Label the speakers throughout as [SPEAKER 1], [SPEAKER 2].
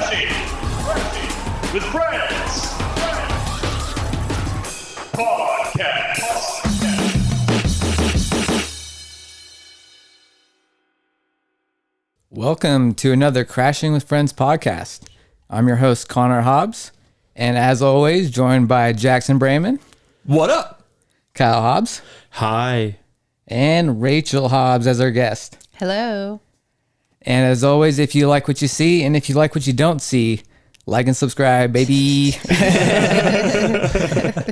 [SPEAKER 1] Crashing with Friends Podcast.
[SPEAKER 2] Welcome to another Crashing with Friends podcast. I'm your host, Connor Hobbs, and as always, joined by Jackson Brayman.
[SPEAKER 3] What up?
[SPEAKER 2] Kyle Hobbs.
[SPEAKER 4] Hi.
[SPEAKER 2] And Rachel Hobbs as our guest.
[SPEAKER 5] Hello.
[SPEAKER 2] And as always, if you like what you see and if you like what you don't see, like and subscribe, baby. All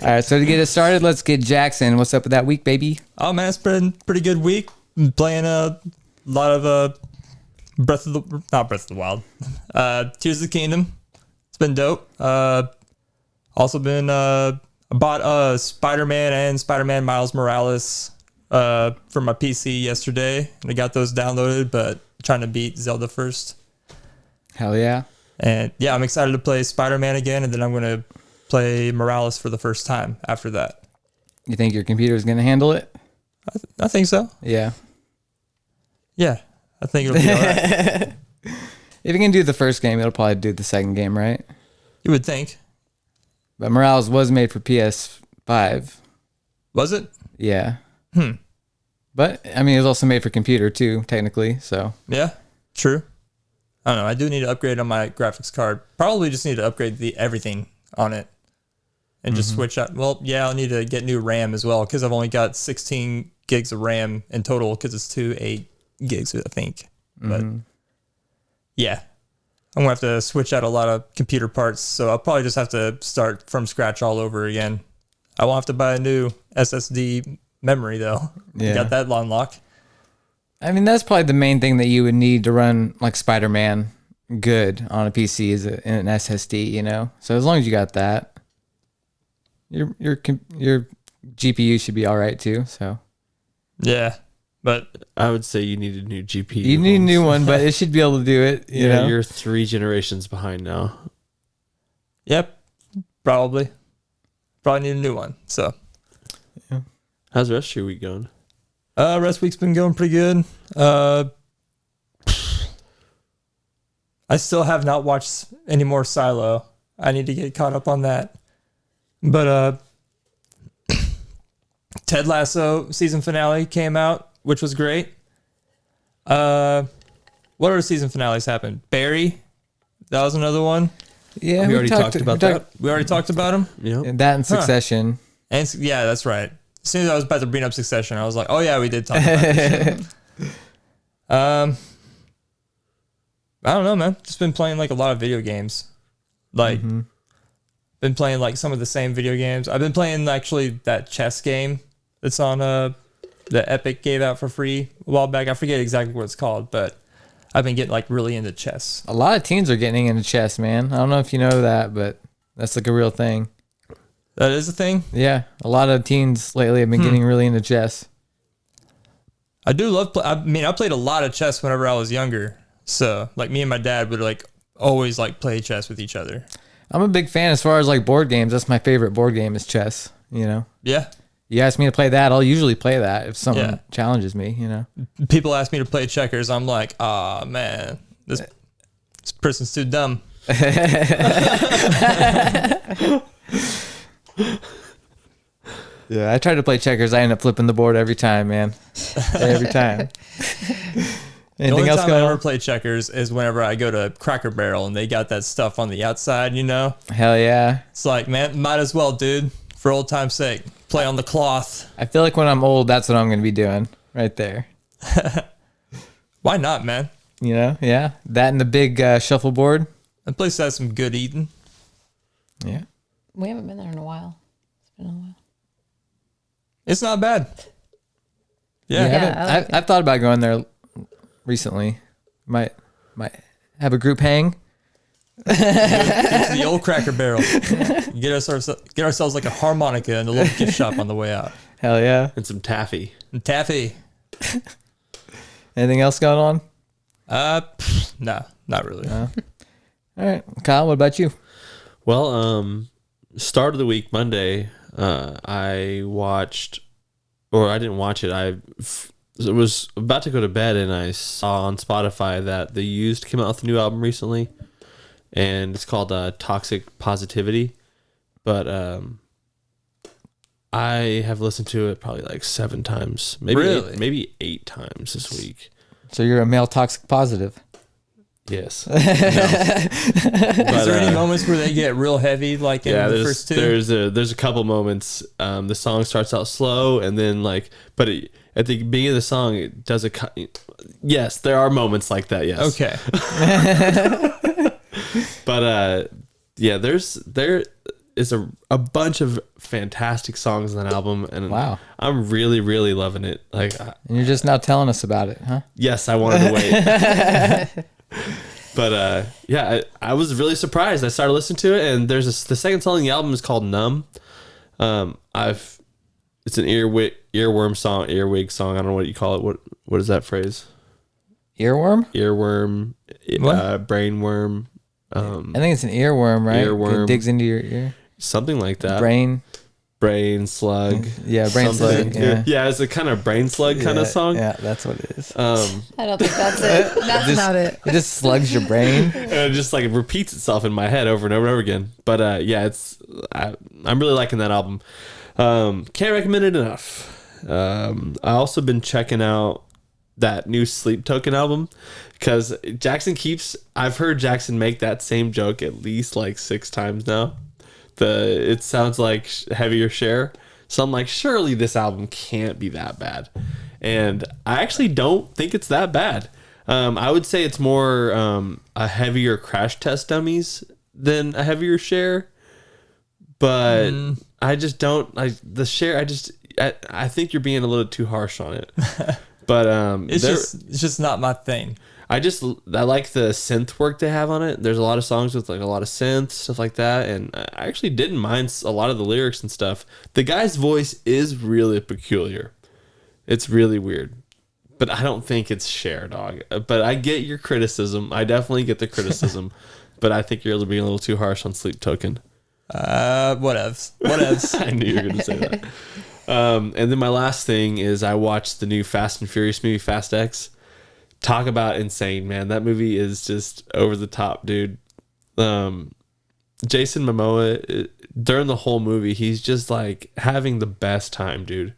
[SPEAKER 2] right, so to get us started, let's get Jackson. What's up with that week, baby?
[SPEAKER 3] Oh man, it's been a pretty good week. Been playing a lot of not Breath of the Wild. Tears of the Kingdom. It's been dope. Also been bought Spider-Man and Spider-Man Miles Morales for my PC yesterday. And I got those downloaded, but trying to beat Zelda first.
[SPEAKER 2] Hell yeah.
[SPEAKER 3] And yeah, I'm excited to play Spider-Man again, and then I'm going to play Morales for the first time after that.
[SPEAKER 2] You think your computer's going to handle it?
[SPEAKER 3] I think so.
[SPEAKER 2] Yeah.
[SPEAKER 3] Yeah, I think it'll be all right.
[SPEAKER 2] If you can do the first game, it'll probably do the second game, right?
[SPEAKER 3] You would think.
[SPEAKER 2] But Morales was made for PS5.
[SPEAKER 3] Was it?
[SPEAKER 2] Yeah. But, I mean, it was also made for computer, too, technically, so.
[SPEAKER 3] Yeah, true. I don't know. I do need to upgrade on my graphics card. Probably just need to upgrade everything on it and just switch out. Well, yeah, I'll need to get new RAM as well because I've only got 16 gigs of RAM in total because it's 8 gigs, I think. But yeah, I'm going to have to switch out a lot of computer parts. So I'll probably just have to start from scratch all over again. I won't have to buy a new SSD memory, though.
[SPEAKER 2] Yeah.
[SPEAKER 3] Got that on lock.
[SPEAKER 2] I mean, that's probably the main thing that you would need to run like Spider-Man good on a PC is an SSD, you know? So as long as you got that, your GPU should be all right too, so.
[SPEAKER 3] Yeah, but
[SPEAKER 4] I would say you need a new GPU.
[SPEAKER 2] You need a new one, but it should be able to do it, you know?
[SPEAKER 4] You're 3 generations behind now.
[SPEAKER 3] yep, probably need a new one. So
[SPEAKER 4] How's the rest of your week going?
[SPEAKER 3] rest week's been going pretty good. I still have not watched any more Silo. I need to get caught up on that. But Ted Lasso season finale came out, which was great. What other season finales happened? Barry, that was another one.
[SPEAKER 2] Yeah,
[SPEAKER 4] We already talked about that.
[SPEAKER 3] We already talked about him.
[SPEAKER 4] Yep.
[SPEAKER 2] And that in Succession.
[SPEAKER 3] And yeah, that's right. As soon as I was about to bring up Succession, I was like, oh yeah, we did talk about this shit. I don't know, man. Just been playing like a lot of video games. Like, been playing like some of the same video games. I've been playing actually that chess game that's on the Epic gave out for free a while back. I forget exactly what it's called, but I've been getting like really into chess.
[SPEAKER 2] A lot of teens are getting into chess, man. I don't know if you know that, but that's like a real thing.
[SPEAKER 3] That is a thing.
[SPEAKER 2] Yeah, a lot of teens lately have been getting really into chess.
[SPEAKER 3] I do love I played a lot of chess whenever I was younger. So like me and my dad would like always like play chess with each other.
[SPEAKER 2] I'm a big fan as far as like board games. That's my favorite board game is chess, you know?
[SPEAKER 3] Yeah.
[SPEAKER 2] You ask me to play that, I'll usually play that if someone challenges me, you know?
[SPEAKER 3] People ask me to play checkers. I'm like, ah, man, this person's too dumb.
[SPEAKER 2] Yeah, I tried to play checkers. I end up flipping the board every time, man. Every time.
[SPEAKER 3] The only
[SPEAKER 2] Anything else
[SPEAKER 3] time I
[SPEAKER 2] going
[SPEAKER 3] ever
[SPEAKER 2] on?
[SPEAKER 3] play checkers is whenever I go to Cracker Barrel and they got that stuff on the outside, you know?
[SPEAKER 2] Hell yeah.
[SPEAKER 3] It's like, man, might as well, dude, for old time's sake, play on the cloth.
[SPEAKER 2] I feel like when I'm old, that's what I'm going to be doing right there.
[SPEAKER 3] Why not, man?
[SPEAKER 2] You know? Yeah. That and the big shuffleboard.
[SPEAKER 3] That place has some good eating.
[SPEAKER 2] Yeah.
[SPEAKER 5] We haven't been there in a while. It's been a while.
[SPEAKER 3] It's not bad.
[SPEAKER 2] Yeah,
[SPEAKER 5] Yeah, I like
[SPEAKER 2] I've thought about going there recently. Might have a group hang.
[SPEAKER 3] Get to the old Cracker Barrel. Get ourselves like a harmonica in the little gift shop on the way out.
[SPEAKER 2] Hell yeah.
[SPEAKER 4] And some taffy.
[SPEAKER 3] And taffy.
[SPEAKER 2] Anything else going on?
[SPEAKER 3] No, not really.
[SPEAKER 2] All right. Kyle, what about you?
[SPEAKER 4] Well, start of the week, Monday, I watched, or I didn't watch it. I was about to go to bed and I saw on Spotify that The Used came out with a new album recently. and it's called Toxic Positivity. But I have listened to it probably like 7 times, maybe 8 times this week.
[SPEAKER 2] So you're a male toxic positive.
[SPEAKER 4] Yes. No.
[SPEAKER 3] Is there any moments where they get real heavy, like in the first 2?
[SPEAKER 4] There's a couple moments. The song starts out slow, and then at the beginning of the song, it does yes, there are moments like that. Yes.
[SPEAKER 3] Okay.
[SPEAKER 4] But yeah, there is a bunch of fantastic songs on that album, and
[SPEAKER 2] wow,
[SPEAKER 4] I'm really, really loving it. Like,
[SPEAKER 2] and you're just now telling us about it, huh?
[SPEAKER 4] Yes, I wanted to wait. But yeah, I was really surprised. I started listening to it, and the second song on the album is called "Numb." It's an earwig song. I don't know what you call it. What is that phrase?
[SPEAKER 2] Earworm.
[SPEAKER 4] Brainworm.
[SPEAKER 2] I think it's an earworm, right?
[SPEAKER 4] Earworm.
[SPEAKER 2] It digs into your ear.
[SPEAKER 4] Something like that. Brain Slug.
[SPEAKER 2] Yeah, Brain Slug.
[SPEAKER 4] Yeah, it's a kind of Brain Slug kind of song.
[SPEAKER 2] Yeah, that's what it is.
[SPEAKER 5] I don't think that's it. That's not it.
[SPEAKER 2] It just slugs your brain.
[SPEAKER 4] And it just like repeats itself in my head over and over and over again. But yeah, I'm really liking that album. Can't recommend it enough. I also been checking out that new Sleep Token album, because I've heard Jackson make that same joke at least like 6 times now. It sounds like Heavier Share. So I'm like, surely this album can't be that bad. And I actually don't think it's that bad. I would say it's more a heavier Crash Test Dummies than a Heavier Share. But I just don't I think you're being a little too harsh on it. But
[SPEAKER 3] it's just not my thing.
[SPEAKER 4] I like the synth work they have on it. There's a lot of songs with like a lot of synth stuff like that, and I actually didn't mind a lot of the lyrics and stuff. The guy's voice is really peculiar. It's really weird, but I don't think it's Cher, dog. But I get your criticism. I definitely get the criticism, but I think you're being a little too harsh on Sleep Token.
[SPEAKER 3] Whatevs.
[SPEAKER 4] I knew you were going to say that. And then my last thing is I watched the new Fast and Furious movie, Fast X. Talk about insane, man. That movie is just over the top, dude. Jason Momoa, during the whole movie, he's just like having the best time, dude.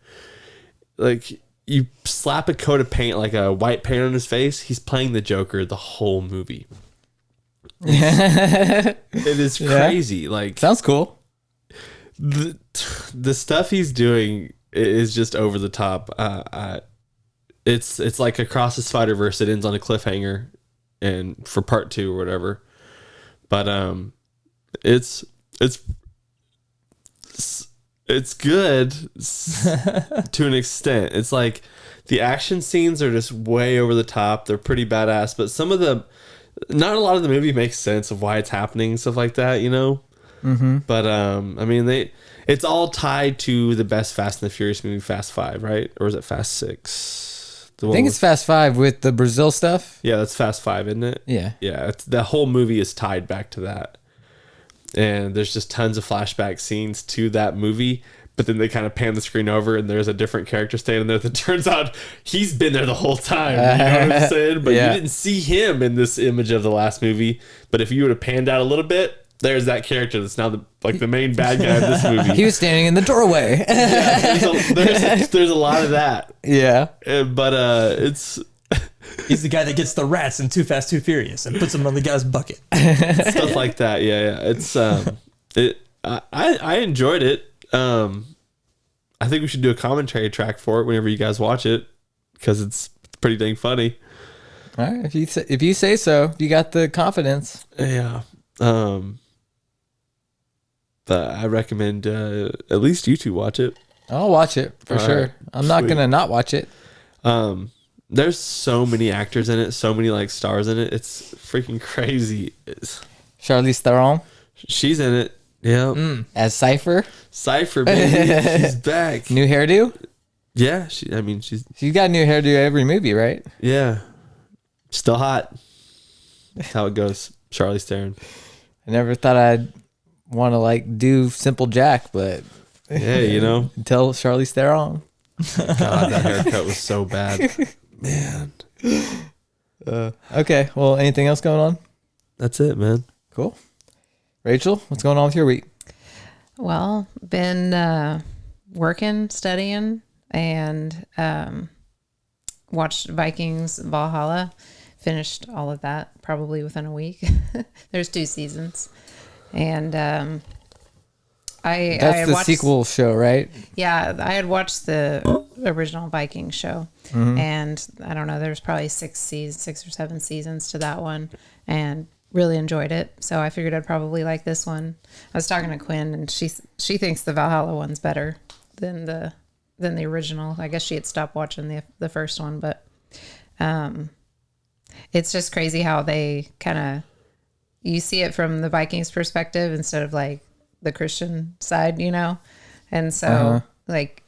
[SPEAKER 4] Like, you slap a coat of paint, like a white paint on his face, he's playing the Joker the whole movie. It is crazy. Yeah. Like,
[SPEAKER 2] sounds cool.
[SPEAKER 4] The stuff he's doing is just over the top. It's like Across the Spider-Verse. It ends on a cliffhanger, and for part 2 or whatever. But it's good to an extent. It's like the action scenes are just way over the top. They're pretty badass, but not a lot of the movie makes sense of why it's happening and stuff like that, you know. Mm-hmm. But I mean, it's all tied to the best Fast and the Furious movie, Fast 5, right? Or is it Fast 6?
[SPEAKER 2] I think it's Fast 5 with the Brazil stuff.
[SPEAKER 4] Yeah, that's Fast 5, isn't it?
[SPEAKER 2] Yeah.
[SPEAKER 4] Yeah, the whole movie is tied back to that. And there's just tons of flashback scenes to that movie, but then they kind of pan the screen over and there's a different character standing there that turns out he's been there the whole time. You know what I'm saying? But you didn't see him in this image of the last movie. But if you would have panned out a little bit, there's that character that's now the main bad guy of this movie.
[SPEAKER 2] He was standing in the doorway.
[SPEAKER 4] There's a lot of that.
[SPEAKER 2] Yeah.
[SPEAKER 4] But it's...
[SPEAKER 3] He's the guy that gets the rats in Too Fast, Too Furious and puts them on the guy's bucket.
[SPEAKER 4] Stuff like that. Yeah. It's I enjoyed it. I think we should do a commentary track for it whenever you guys watch it, because it's pretty dang funny.
[SPEAKER 2] All right, if you say so, you got the confidence.
[SPEAKER 4] Yeah. But I recommend at least you two watch it.
[SPEAKER 2] I'll watch it for sure.
[SPEAKER 4] Right.
[SPEAKER 2] I'm not gonna not watch it.
[SPEAKER 4] There's so many actors in it, so many like stars in it. It's freaking crazy.
[SPEAKER 2] Charlize Theron.
[SPEAKER 4] She's in it. Yeah.
[SPEAKER 2] As Cypher,
[SPEAKER 4] baby. She's back.
[SPEAKER 2] New hairdo.
[SPEAKER 4] Yeah. She's
[SPEAKER 2] got new hairdo every movie, right?
[SPEAKER 4] Yeah. Still hot. That's how it goes. Charlize Theron.
[SPEAKER 2] I never thought I'd want to like do Simple Jack, but
[SPEAKER 4] yeah, you know,
[SPEAKER 2] until Charlize Theron.
[SPEAKER 4] God, that haircut was so bad, man.
[SPEAKER 2] Okay. Well, anything else going on?
[SPEAKER 4] That's it, man.
[SPEAKER 2] Cool. Rachel, what's going on with your week?
[SPEAKER 5] Well, been working, studying, and watched Vikings Valhalla. Finished all of that probably within a week. There's 2 seasons. And
[SPEAKER 2] That's
[SPEAKER 5] I
[SPEAKER 2] the
[SPEAKER 5] watched,
[SPEAKER 2] sequel show, right?
[SPEAKER 5] Yeah, I had watched the original Viking show, and I don't know, there's probably 6 or 7 seasons to that one, and really enjoyed it. So I figured I'd probably like this one. I was talking to Quinn, and she thinks the Valhalla one's better than the original. I guess she had stopped watching the first one, but it's just crazy how they kind of, you see it from the Vikings perspective instead of like the Christian side, and so like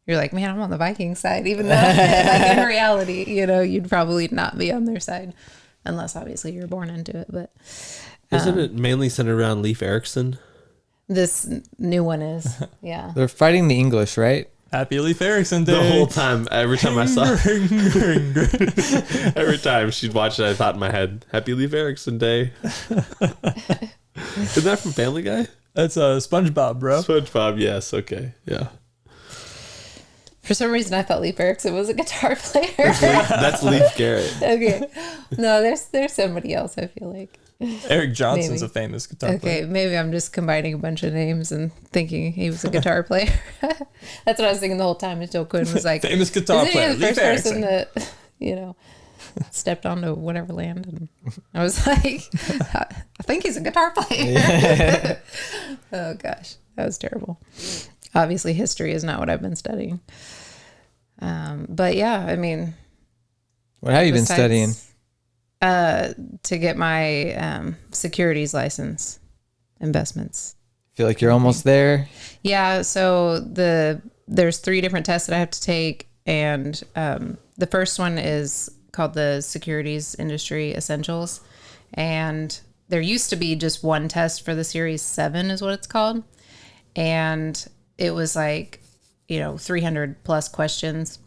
[SPEAKER 5] you're like, man, I'm on the Viking side, even though like in reality, you'd probably not be on their side unless obviously you're born into it. But
[SPEAKER 4] Isn't it mainly centered around Leif Erikson?
[SPEAKER 5] this new one is, yeah.
[SPEAKER 2] They're fighting the English, right?
[SPEAKER 3] Happy Leif Erikson Day.
[SPEAKER 4] The whole time, every time I saw every time she'd watch it, I thought in my head, Happy Leif Erikson Day. Isn't that from Family Guy?
[SPEAKER 3] That's SpongeBob, bro.
[SPEAKER 4] SpongeBob, yes, okay, yeah.
[SPEAKER 5] For some reason, I thought Leif Erikson was a guitar player.
[SPEAKER 4] That's Leif Garrett.
[SPEAKER 5] Okay, no, there's somebody else. I feel like.
[SPEAKER 3] Eric Johnson's
[SPEAKER 5] Maybe.
[SPEAKER 3] a famous guitar player.
[SPEAKER 5] Okay, maybe I'm just combining a bunch of names and thinking he was a guitar player. That's what I was thinking the whole time until Quinn was like,
[SPEAKER 3] Famous guitar
[SPEAKER 5] "Isn't
[SPEAKER 3] player,
[SPEAKER 5] he the
[SPEAKER 3] Leif
[SPEAKER 5] first person
[SPEAKER 3] Erikson."
[SPEAKER 5] that stepped onto whatever land?" And I was like, "I think he's a guitar player." Oh gosh, that was terrible. Obviously, history is not what I've been studying. But yeah, I mean,
[SPEAKER 2] What have you been studying?
[SPEAKER 5] To get my securities license, investments.
[SPEAKER 2] Feel like you're almost there.
[SPEAKER 5] Yeah, so there's 3 different tests that I have to take, and the first one is called the Securities Industry Essentials, and there used to be just one test for the Series 7 is what it's called, and it was like 300 plus questions,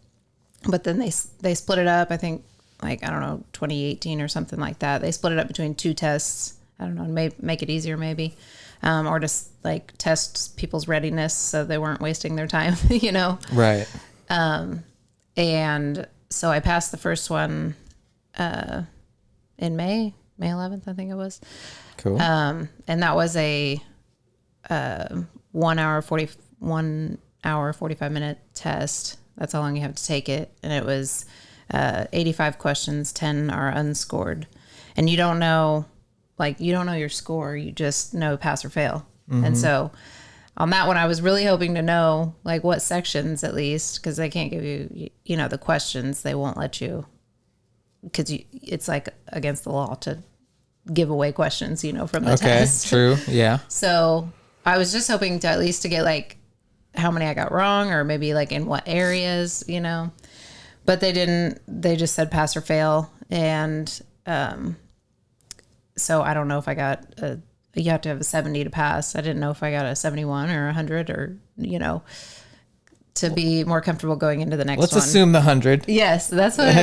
[SPEAKER 5] but then they split it up. I think like, I don't know, 2018 or something like that. They split it up between 2 tests. I don't know, make it easier maybe. Or just like test people's readiness so they weren't wasting their time,
[SPEAKER 2] Right.
[SPEAKER 5] And so I passed the first one in May 11th, I think it was.
[SPEAKER 2] Cool.
[SPEAKER 5] And that was a 1 hour 45 minute test. That's how long you have to take it. And it was 85 questions, 10 are unscored. And you don't know your score. You just know pass or fail. And so on that one, I was really hoping to know like what sections at least, because they can't give you, the questions. They won't let you, because it's like against the law to give away questions, from the test.
[SPEAKER 2] True. Yeah.
[SPEAKER 5] So I was just hoping to at least to get like how many I got wrong, or maybe like in what areas, but they didn't. They just said pass or fail. And so I don't know if I got you have to have a 70 to pass. I didn't know if I got a 71 or 100 or, to be more comfortable going into the next
[SPEAKER 2] Let's
[SPEAKER 5] one.
[SPEAKER 2] assume the 100.
[SPEAKER 5] Yes, that's what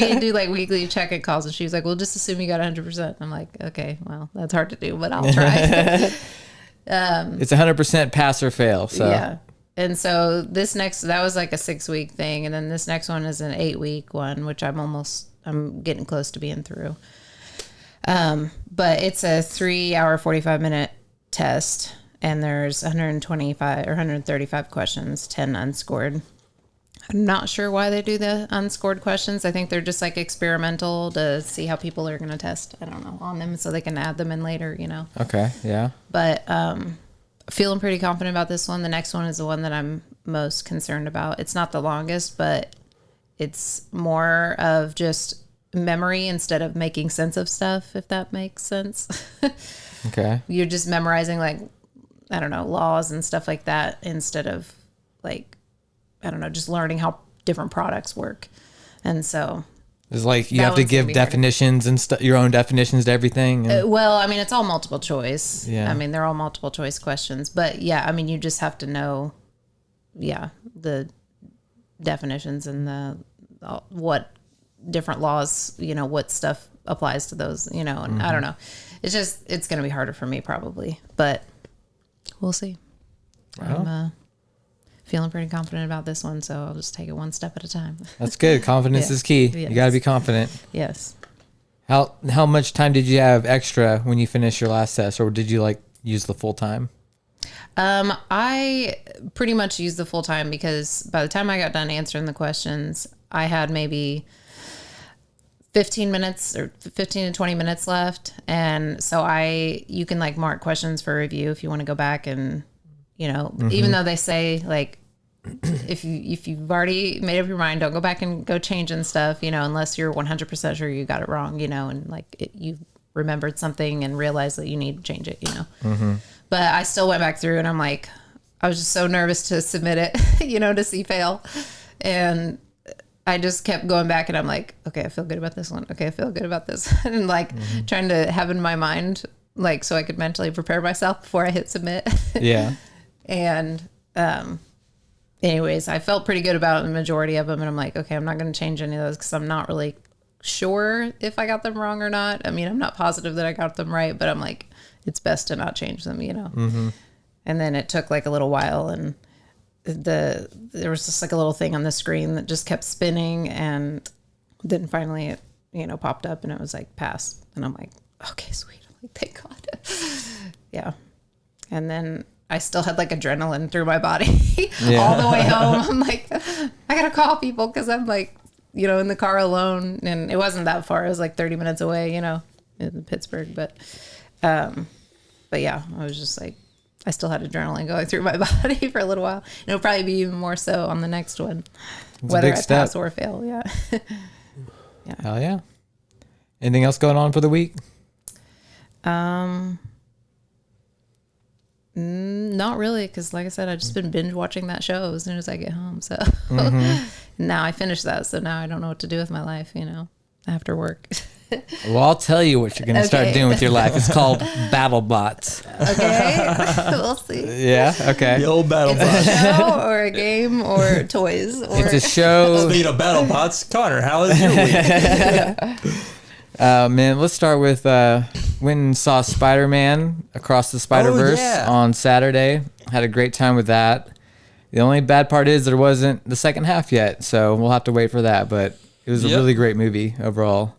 [SPEAKER 5] we do, like weekly check-in calls, and she was like, well, just assume you got 100%. I'm like, okay, well, that's hard to do, but I'll try.
[SPEAKER 2] It's 100% pass or fail. So
[SPEAKER 5] Yeah. And so that was like a 6-week thing. And then this next one is an 8-week one, which I'm getting close to being through. But it's a 3 hour, 45 minute test, and there's 125 or 135 questions, 10 unscored. I'm not sure why they do the unscored questions. I think they're just like experimental to see how people are going to test, I don't know, on them, so they can add them in later,
[SPEAKER 2] Okay. Yeah.
[SPEAKER 5] But feeling pretty confident about this one. The next one is the one that I'm most concerned about. It's not the longest, but it's more of just memory instead of making sense of stuff, if that makes sense.
[SPEAKER 2] Okay.
[SPEAKER 5] You're just memorizing, like, I don't know, laws and stuff like that, instead of like, I don't know, just learning how different products work. And so
[SPEAKER 2] It's like you
[SPEAKER 5] That
[SPEAKER 2] have to
[SPEAKER 5] one's gonna
[SPEAKER 2] give
[SPEAKER 5] be harder.
[SPEAKER 2] definitions and your own definitions to everything. And,
[SPEAKER 5] well, I mean, it's all multiple choice.
[SPEAKER 2] Yeah.
[SPEAKER 5] I mean, they're all multiple choice questions, but yeah, I mean, you just have to know, the definitions and what different laws, what stuff applies to those, you know, and I don't know. It's going to be harder for me probably, but we'll see. I'm feeling pretty confident about this one, so I'll just take it one step at a time.
[SPEAKER 2] That's good. Confidence
[SPEAKER 5] Yeah.
[SPEAKER 2] is key.
[SPEAKER 5] Yes.
[SPEAKER 2] You got to be confident.
[SPEAKER 5] Yes.
[SPEAKER 2] How much time did you have extra when you finished your last test, or did you like use the full time?
[SPEAKER 5] I pretty much used the full time because by the time I got done answering the questions, I had maybe 15 minutes or 15 to 20 minutes left. And so you can like mark questions for review if you want to go back and, you know, even though they say like, if you've already made up your mind, don't go back and go changing stuff, you know, unless you're 100% sure you got it wrong, you know, and like you remembered something and realized that you need to change it, you know. But I still went back through and I'm like, I was just so nervous to submit it, you know, to see fail. And I just kept going back and I'm like, okay, I feel good about this one. Okay, I feel good about this. And like trying to have in my mind, like, so I could mentally prepare myself before I hit submit.
[SPEAKER 2] Yeah.
[SPEAKER 5] And, anyways, I felt pretty good about the majority of them. And I'm like, okay, I'm not going to change any of those because I'm not really sure if I got them wrong or not. I mean, I'm not positive that I got them right, but I'm like, it's best to not change them, you know? And then it took like a little while and there was just like a little thing on the screen that just kept spinning and then finally it, you know, popped up and it was like pass. And I'm like, okay, sweet. I'm like, thank God. Yeah. And then I still had like adrenaline through my body all the way home. I'm like, I gotta call people because I'm like, you know, in the car alone, and it wasn't that far. It was like 30 minutes away, you know, in Pittsburgh. But yeah, I was just like, I still had adrenaline going through my body for a little while. And it'll probably be even more so on the next one, whether I pass or fail. Yeah. Yeah.
[SPEAKER 2] Hell yeah. Anything else going on for the week?
[SPEAKER 5] Not really, because like I said, I've just been binge watching that show as soon as I get home. So now I finished that, so now I don't know what to do with my life, you know, after work.
[SPEAKER 2] Well, I'll tell you what you're going to start doing with your life. It's called Battle Bots.
[SPEAKER 5] Okay, we'll see.
[SPEAKER 2] Yeah, okay.
[SPEAKER 3] The old battle
[SPEAKER 5] It's a
[SPEAKER 3] bots.
[SPEAKER 5] show or a game or toys. Or
[SPEAKER 2] It's a show.
[SPEAKER 3] Speaking of battle bots, Connor, how is your week?
[SPEAKER 2] Man, let's start with went and saw Spider-Man Across the Spider-Verse
[SPEAKER 3] yeah.
[SPEAKER 2] on Saturday. Had a great time with that. The only bad part is there wasn't the second half yet, so we'll have to wait for that. But it was a really great movie overall.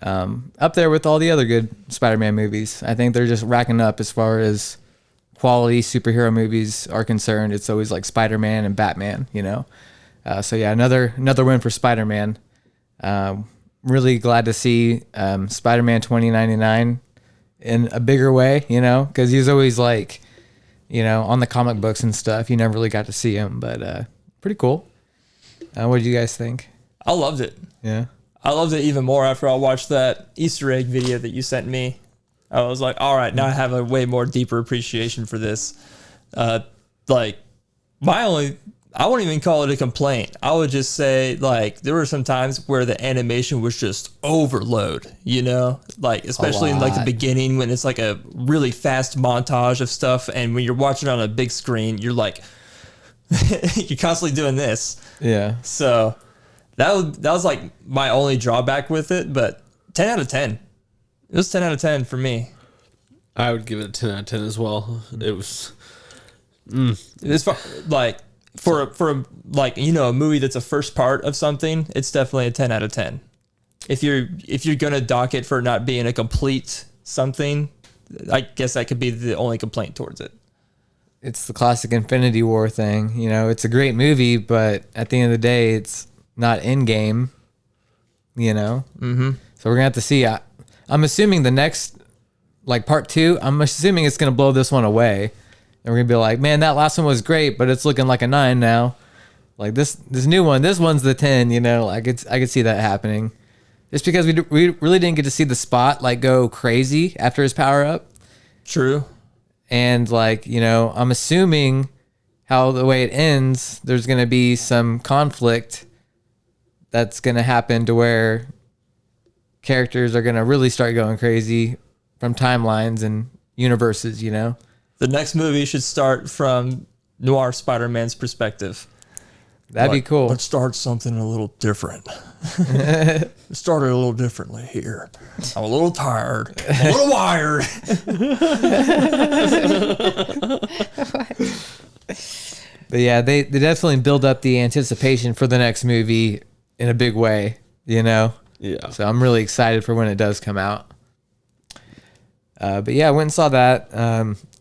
[SPEAKER 2] Up there with all the other good Spider-Man movies. I think they're just racking up as far as quality superhero movies are concerned. It's always like Spider-Man and Batman, you know. So yeah, another win for Spider-Man. Really glad to see Spider-Man 2099 in a bigger way, you know, because he's always like, you know, on the comic books and stuff. You never really got to see him, but pretty cool. What did you guys think?
[SPEAKER 3] I loved it.
[SPEAKER 2] Yeah.
[SPEAKER 3] I loved it even more after I watched that Easter egg video that you sent me. I was like, all right, now I have a way more deeper appreciation for this. Like, I wouldn't even call it a complaint. I would just say, like, there were some times where the animation was just overload, you know? Like, especially in, like, the beginning when it's, like, a really fast montage of stuff. And when you're watching on a big screen, you're, like, you're constantly doing this.
[SPEAKER 2] Yeah.
[SPEAKER 3] So that was like my only drawback with it, but 10 out of 10. It was 10 out of 10 for me.
[SPEAKER 4] I would give it a 10 out of 10 as well. It was
[SPEAKER 3] It's like for like, you know, a movie that's a first part of something, it's definitely a 10 out of 10. If you're gonna dock it for not being a complete something, I guess that could be the only complaint towards it.
[SPEAKER 2] It's the classic Infinity War thing. You know, it's a great movie, but at the end of the day, it's not in game, you know? Mm-hmm. So we're going to have to see. I'm assuming the next, like part 2, I'm assuming it's going to blow this one away. And we're going to be like, man, that last one was great, but it's looking like a 9 now. Like this new one, this one's the 10, you know? I could see that happening. Just because we really didn't get to see the Spot, like, go crazy after his power up.
[SPEAKER 3] True.
[SPEAKER 2] And, like, you know, I'm assuming how the way it ends, there's going to be some conflict that's going to happen to where characters are going to really start going crazy from timelines and universes, you know?
[SPEAKER 3] The next movie should start from Noir Spider-Man's perspective.
[SPEAKER 2] That'd be cool.
[SPEAKER 3] Let's start something a little different. Let's start it a little differently here. I'm a little tired. I'm a little wired.
[SPEAKER 2] But yeah, they definitely build up the anticipation for the next movie in a big way, you know?
[SPEAKER 4] Yeah.
[SPEAKER 2] So I'm really excited for when it does come out. But yeah, I went and saw that.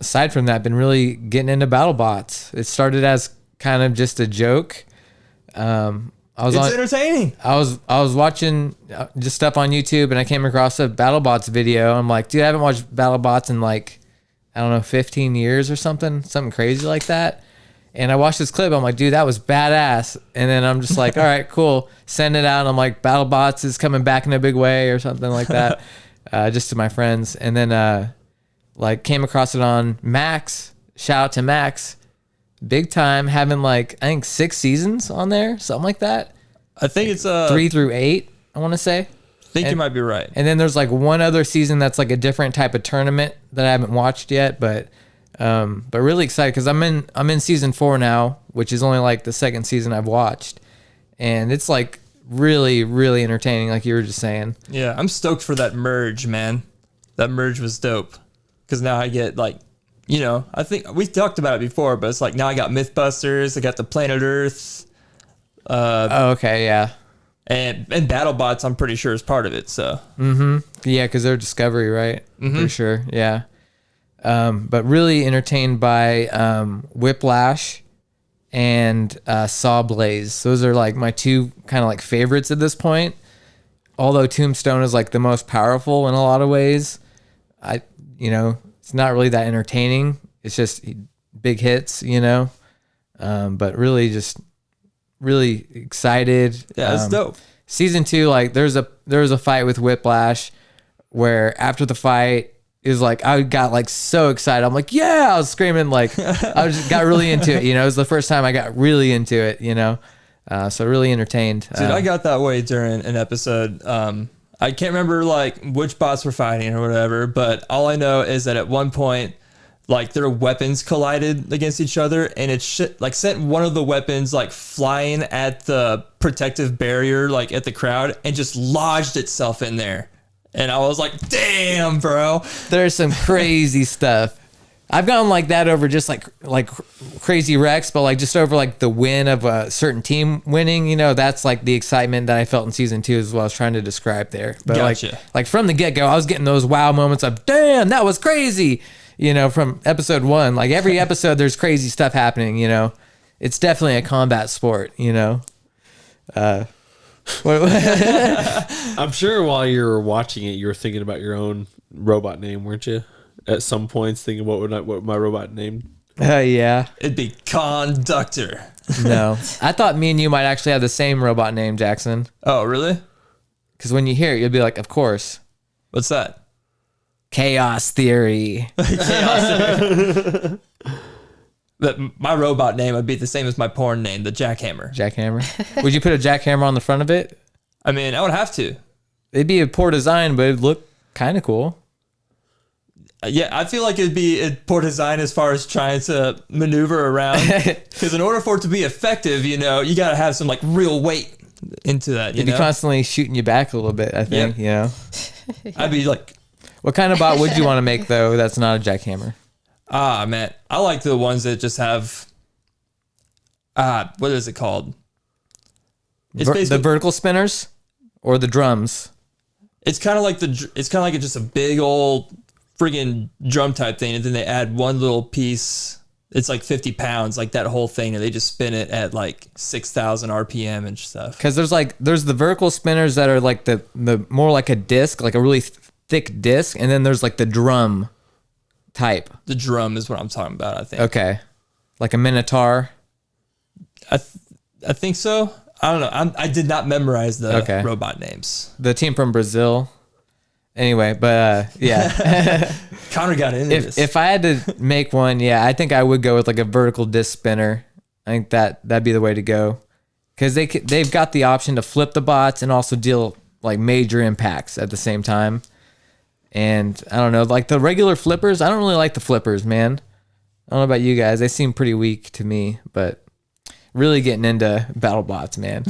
[SPEAKER 2] Aside from that, been really getting into BattleBots. It started as kind of just a joke.
[SPEAKER 3] It's entertaining.
[SPEAKER 2] I was watching just stuff on YouTube, and I came across a BattleBots video. I'm like, dude, I haven't watched BattleBots in like, I don't know, 15 years or something crazy like that. And I watched this clip. I'm like, dude, that was badass. And then I'm just like, all right, cool. Send it out. And I'm like, BattleBots is coming back in a big way or something like that, just to my friends. And then like came across it on Max. Shout out to Max. Big time, having like, I think 6 seasons on there, something like that.
[SPEAKER 3] I think it's
[SPEAKER 2] 3 through 8, I want to say.
[SPEAKER 3] I think you might be right.
[SPEAKER 2] And then there's like one other season that's like a different type of tournament that I haven't watched yet, but really excited because I'm in season 4 now, which is only like the second season I've watched, and it's like really, really entertaining, like you were just saying.
[SPEAKER 3] Yeah, I'm stoked for that merge, man. That merge was dope because now I get like, you know, I think we talked about it before, but it's like now I got Mythbusters, I got the Planet Earth.
[SPEAKER 2] Oh, okay, yeah.
[SPEAKER 3] And BattleBots, I'm pretty sure is part of it. So
[SPEAKER 2] Yeah, because they're Discovery, right? For sure, yeah. But really entertained by Whiplash and Sawblaze. Those are like my two kind of like favorites at this point. Although Tombstone is like the most powerful in a lot of ways, it's not really that entertaining. It's just big hits, you know. But really excited.
[SPEAKER 3] yeah, it's dope.
[SPEAKER 2] Season 2, like there was a fight with Whiplash where after the fight it was like I got like so excited. I'm like, yeah, I was screaming, like I just got really into it, you know. It was the first time I got really into it, you know. So really entertained.
[SPEAKER 3] Dude, I got that way during an episode. I can't remember like which bots were fighting or whatever, but all I know is that at one point, like their weapons collided against each other, and it sent one of the weapons like flying at the protective barrier, like at the crowd, and just lodged itself in there. And I was like, damn, bro.
[SPEAKER 2] There's some crazy stuff. I've gotten like that over just like crazy wrecks, but like just over like the win of a certain team winning, you know, that's like the excitement that I felt in season 2 is what I was trying to describe there. But
[SPEAKER 3] Gotcha.
[SPEAKER 2] like from the get-go, I was getting those wow moments of, damn, that was crazy, you know, from episode 1. Like every episode there's crazy stuff happening, you know. It's definitely a combat sport, you know.
[SPEAKER 4] I'm sure while you were watching it, you were thinking about your own robot name, weren't you? At some points, thinking what my robot name.
[SPEAKER 2] Yeah.
[SPEAKER 3] It'd be Conductor.
[SPEAKER 2] No, I thought me and you might actually have the same robot name, Jackson.
[SPEAKER 3] Oh, really?
[SPEAKER 2] Because when you hear it, you'll be like, of course.
[SPEAKER 3] What's that?
[SPEAKER 2] Chaos Theory.
[SPEAKER 3] That my robot name would be the same as my porn name, the Jackhammer.
[SPEAKER 2] Jackhammer. Would you put a jackhammer on the front of it?
[SPEAKER 3] I mean, I would have to.
[SPEAKER 2] It'd be a poor design, but it'd look kind of cool.
[SPEAKER 3] Yeah, I feel like it'd be poor design as far as trying to maneuver around. Because in order for it to be effective, you know, you got to have some like real weight into that.
[SPEAKER 2] It'd be constantly shooting you back a little bit, I think, you know.
[SPEAKER 3] I'd be like,
[SPEAKER 2] What kind of bot would you want to make, though, that's not a jackhammer?
[SPEAKER 3] man, I like the ones that just have, what is it called? It's
[SPEAKER 2] The vertical spinners or the drums?
[SPEAKER 3] It's kind of like just a big old friggin' drum type thing, and then they add one little piece. It's like 50 pounds, like that whole thing, and they just spin it at like 6,000 RPM and stuff.
[SPEAKER 2] Because there's the vertical spinners that are like the more like a disc, like a really thick disc, and then there's like the drum type.
[SPEAKER 3] The drum is what I'm talking about, I think.
[SPEAKER 2] Okay, like a Minotaur.
[SPEAKER 3] I think so. I don't know. I did not memorize the
[SPEAKER 2] Okay.
[SPEAKER 3] robot names.
[SPEAKER 2] The team from Brazil. Anyway, but yeah.
[SPEAKER 3] Connor got into this.
[SPEAKER 2] If I had to make one, yeah, I think I would go with like a vertical disc spinner. I think that'd be the way to go, because they've got the option to flip the bots and also deal like major impacts at the same time. And I don't know, like the regular flippers, I don't really like the flippers, man. I don't know about you guys. They seem pretty weak to me, but really getting into battle bots, man.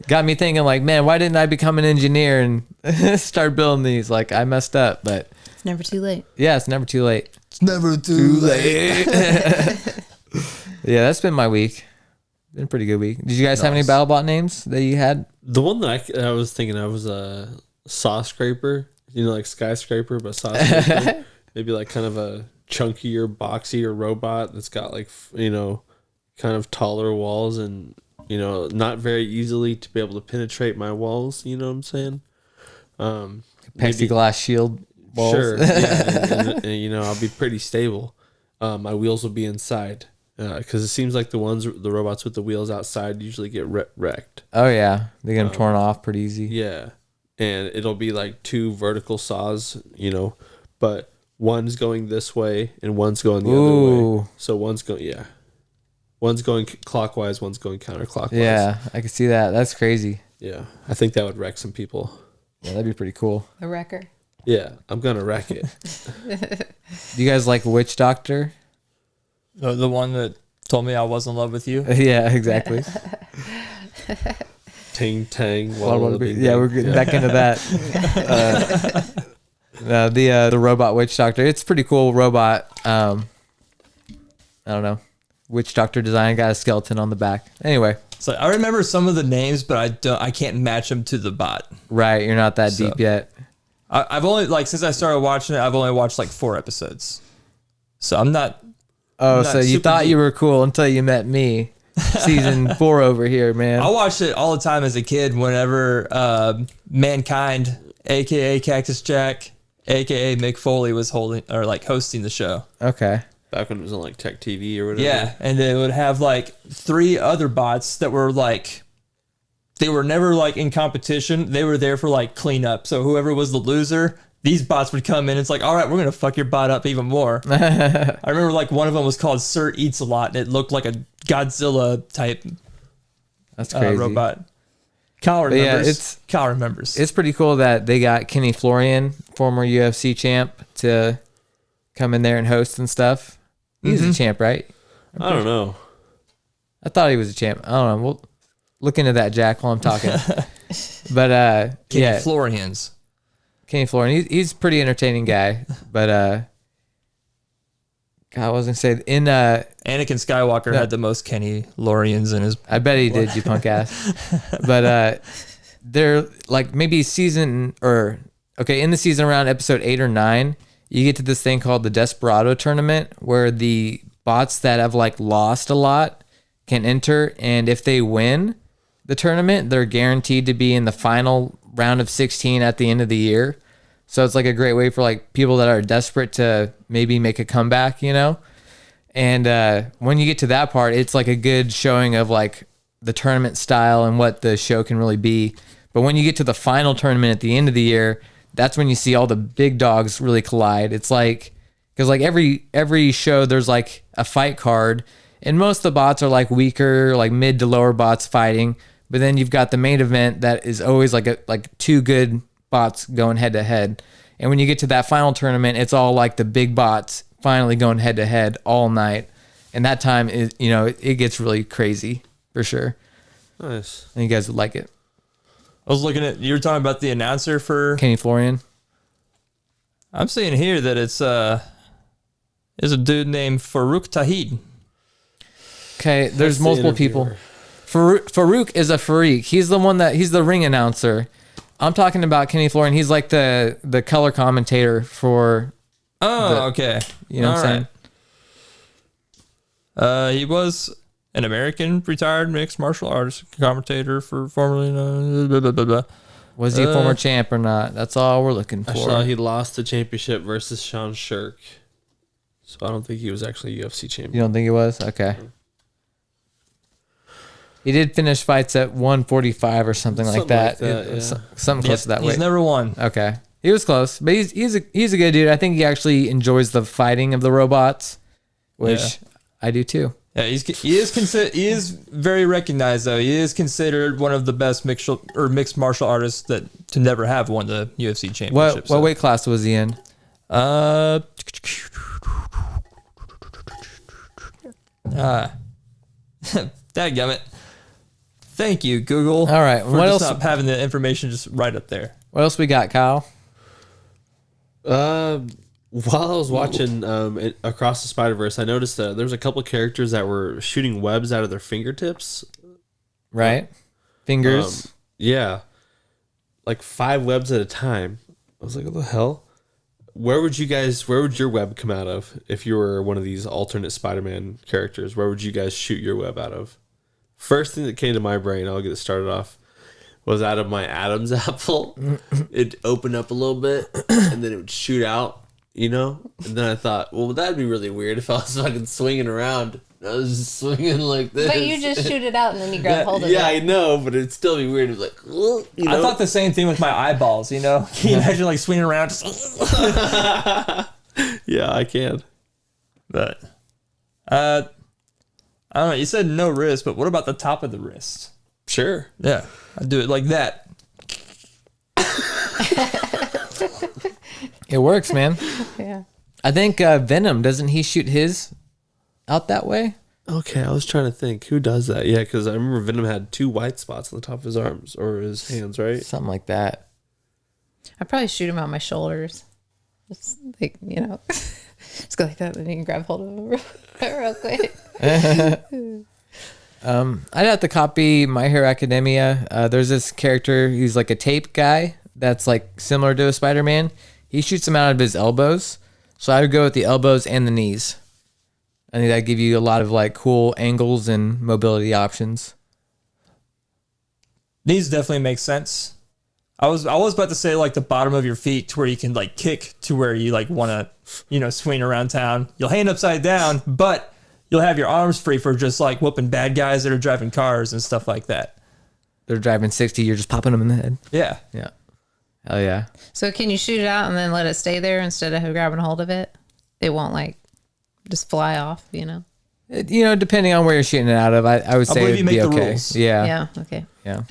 [SPEAKER 2] Got me thinking like, man, why didn't I become an engineer and start building these? Like I messed up, but
[SPEAKER 5] It's never too late.
[SPEAKER 2] yeah, it's never too late.
[SPEAKER 3] It's never too late.
[SPEAKER 2] Yeah, that's been my week. Been a pretty good week. Did you guys have any
[SPEAKER 3] Nice.
[SPEAKER 2] battle bot names that you had?
[SPEAKER 4] The one that I was thinking of was a saw scraper. You know, like skyscraper, but saw scraper. Maybe like kind of a chunkier, boxier robot that's got like, you know, kind of taller walls and, you know, not very easily to be able to penetrate my walls. You know what I'm saying? Maybe-
[SPEAKER 2] Plexiglass shield walls.
[SPEAKER 4] Sure. Yeah, and, you know, I'll be pretty stable. My wheels will be inside because it seems like the robots with the wheels outside usually get wrecked.
[SPEAKER 2] Oh yeah, they get them torn off pretty easy.
[SPEAKER 4] Yeah, and it'll be like two vertical saws, you know, but one's going this way and one's going the other way.
[SPEAKER 2] Ooh.
[SPEAKER 4] So one's going clockwise, one's going counterclockwise.
[SPEAKER 2] Yeah, I can see that. That's crazy.
[SPEAKER 4] Yeah, I think that would wreck some people.
[SPEAKER 2] Yeah, that'd be pretty cool.
[SPEAKER 5] A wrecker.
[SPEAKER 4] Yeah, I'm gonna wreck it.
[SPEAKER 2] Do you guys like Witch Doctor?
[SPEAKER 3] The one that told me I was in love with you.
[SPEAKER 2] Yeah, exactly.
[SPEAKER 4] Ting tang.
[SPEAKER 2] Yeah, we're getting back into that. The robot Witch Doctor. It's a pretty cool robot. I don't know. Witch Doctor design, got a skeleton on the back. Anyway,
[SPEAKER 3] So I remember some of the names, but I can't match them to the bot.
[SPEAKER 2] right, you're not that
[SPEAKER 3] So-
[SPEAKER 2] deep yet.
[SPEAKER 3] I've only since I started watching it, I've only watched like 4 episodes. So I'm not.
[SPEAKER 2] Oh,
[SPEAKER 3] not
[SPEAKER 2] so you
[SPEAKER 3] super
[SPEAKER 2] thought
[SPEAKER 3] deep.
[SPEAKER 2] you were cool until you met me. Season 4 over here, man.
[SPEAKER 3] I watched it all the time as a kid. Whenever Mankind, aka Cactus Jack, aka Mick Foley, was hosting the show.
[SPEAKER 2] Okay.
[SPEAKER 4] Back when it was on like Tech TV or whatever.
[SPEAKER 3] Yeah, and they would have like 3 other bots that were like, they were never like in competition. They were there for like cleanup. So whoever was the loser, these bots would come in. It's like, all right, we're gonna fuck your bot up even more. I remember like one of them was called Sir Eats a Lot, and it looked like a Godzilla type
[SPEAKER 2] That's crazy.
[SPEAKER 3] robot. Kyle
[SPEAKER 2] But yeah,
[SPEAKER 3] remembers. Kyle remembers.
[SPEAKER 2] It's pretty cool that they got Kenny Florian, former UFC champ, to come in there and host and stuff. He's a champ, right?
[SPEAKER 4] I don't know.
[SPEAKER 2] I thought he was a champ. I don't know. We'll look into that, Jack, while I'm talking. But yeah,
[SPEAKER 3] Florians.
[SPEAKER 2] Kenny Florian, he's a pretty entertaining guy. But God, I was gonna say in
[SPEAKER 3] Anakin Skywalker had the most Kenny Florians in his.
[SPEAKER 2] I bet he did, you punk ass. But they're like maybe in the season around episode 8 or 9, you get to this thing called the Desperado tournament where the bots that have like lost a lot can enter, and if they win the tournament, they're guaranteed to be in the final round of 16 at the end of the year. So it's like a great way for like people that are desperate to maybe make a comeback, you know? And when you get to that part, it's like a good showing of like the tournament style and what the show can really be. But when you get to the final tournament at the end of the year, that's when you see all the big dogs really collide. It's like, because like every show there's like a fight card, and most of the bots are like weaker, like mid to lower bots fighting. But then you've got the main event that is always like 2 good bots going head to head. And when you get to that final tournament, it's all like the big bots finally going head to head all night. And that time is, you know, it gets really crazy for sure.
[SPEAKER 4] Nice.
[SPEAKER 2] And you guys would like it.
[SPEAKER 3] I was looking at, you were talking about the announcer for.
[SPEAKER 2] Kenny Florian.
[SPEAKER 3] I'm seeing here that it's a dude named Farouk Tahid.
[SPEAKER 2] Okay, there's
[SPEAKER 4] That's the
[SPEAKER 2] multiple people.
[SPEAKER 4] interviewer.
[SPEAKER 2] Farouk is a freak. He's the one he's the ring announcer. I'm talking about Kenny Florian. He's like the color commentator for.
[SPEAKER 3] Oh, okay.
[SPEAKER 2] You know what I'm saying?
[SPEAKER 3] He was an American retired mixed martial artist commentator for formerly known. Blah, blah, blah, blah.
[SPEAKER 2] Was he a former champ or not? That's all we're looking for.
[SPEAKER 4] I saw he lost the championship versus Sean Shirk. So I don't think he was actually a UFC
[SPEAKER 2] You
[SPEAKER 4] champion.
[SPEAKER 2] don't think he was? Okay. He did finish fights at 145 or something like
[SPEAKER 4] Something
[SPEAKER 2] that.
[SPEAKER 4] like that, yeah.
[SPEAKER 2] Something close to that
[SPEAKER 3] He's
[SPEAKER 2] weight.
[SPEAKER 3] never won.
[SPEAKER 2] Okay. He was close, but he's a good dude. I think he actually enjoys the fighting of the robots, which I do too.
[SPEAKER 3] Yeah, he is very recognized though. He is considered one of the best mixed martial artists to never have won the UFC championship.
[SPEAKER 2] What weight class was he in?
[SPEAKER 3] Dadgummit. Thank you, Google.
[SPEAKER 2] All right,
[SPEAKER 3] For
[SPEAKER 2] what
[SPEAKER 3] just
[SPEAKER 2] else-
[SPEAKER 3] not having the information just right up there.
[SPEAKER 2] What else we got, Kyle?
[SPEAKER 4] While I was watching Across the Spider-Verse, I noticed that there was a couple characters that were shooting webs out of their fingertips.
[SPEAKER 2] Right? Fingers.
[SPEAKER 4] Yeah. Like 5 webs at a time. I was like, what the hell? Where would your web come out of if you were one of these alternate Spider-Man characters? Where would you guys shoot your web out of? First thing that came to my brain, I'll get it started off, was out of my Adam's apple. It'd open up a little bit and then it would shoot out, you know? And then I thought, well, that'd be really weird if I was fucking swinging around. I was just swinging like this.
[SPEAKER 5] But you just shoot it out and then you grab hold of
[SPEAKER 4] Yeah,
[SPEAKER 5] it.
[SPEAKER 4] I know, but it'd still be weird. It's like, you know?
[SPEAKER 3] I thought the same thing with my eyeballs, you know? Can you imagine like swinging around?
[SPEAKER 4] Yeah, I can.
[SPEAKER 3] But, I don't know. You said no wrist, but what about the top of the wrist?
[SPEAKER 4] Sure.
[SPEAKER 3] Yeah, I'd do it like that.
[SPEAKER 2] It works, man.
[SPEAKER 5] Yeah.
[SPEAKER 2] I think Venom, doesn't he shoot his out that way?
[SPEAKER 4] Okay, I was trying to think. Who does that? Yeah, because I remember Venom had 2 white spots on the top of his arms or his hands, right?
[SPEAKER 2] Something like that.
[SPEAKER 5] I'd probably shoot him on my shoulders. Just like, you know, just go like that and you can grab hold of him real quick.
[SPEAKER 2] I'd have to copy My Hero Academia. There's this character, he's like a tape guy that's like similar to a Spider-Man. He shoots him out of his elbows. So I would go with the elbows and the knees. I think that'd give you a lot of like cool angles and mobility options.
[SPEAKER 3] These definitely make sense. I was about to say like the bottom of your feet to where you can like kick to where you like want to, you know, swing around town. You'll hang upside down, but you'll have your arms free for just like whooping bad guys that are driving cars and stuff like that.
[SPEAKER 2] They're driving 60, you're just popping them in the head.
[SPEAKER 3] Yeah.
[SPEAKER 2] Yeah. Hell yeah.
[SPEAKER 5] So can you shoot it out and then let it stay there instead of grabbing hold of it? It won't like just fly off, you know?
[SPEAKER 2] You know, depending on where you're shooting it out of, I would say
[SPEAKER 3] believe
[SPEAKER 2] it'd
[SPEAKER 3] you
[SPEAKER 2] be
[SPEAKER 3] make the
[SPEAKER 2] okay.
[SPEAKER 3] rules.
[SPEAKER 2] Yeah.
[SPEAKER 5] Yeah. Okay.
[SPEAKER 2] Yeah.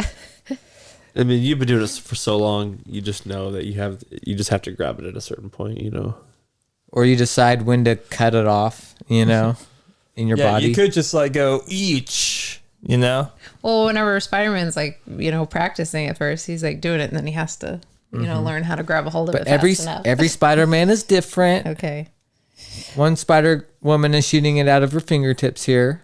[SPEAKER 4] I mean, you've been doing this for so long, you just know that you just have to grab it at a certain point, you know?
[SPEAKER 2] Or you decide when to cut it off, you know, in your
[SPEAKER 3] Yeah,
[SPEAKER 2] body.
[SPEAKER 3] you could just like go each, you know?
[SPEAKER 5] Well, whenever Spider-Man's like, you know, practicing at first, he's like doing it and then he has to, you know, learn how to grab a hold of
[SPEAKER 2] But
[SPEAKER 5] it
[SPEAKER 2] every
[SPEAKER 5] fast enough.
[SPEAKER 2] every Spider-Man is different.
[SPEAKER 5] Okay.
[SPEAKER 2] One Spider-Woman is shooting it out of her fingertips here.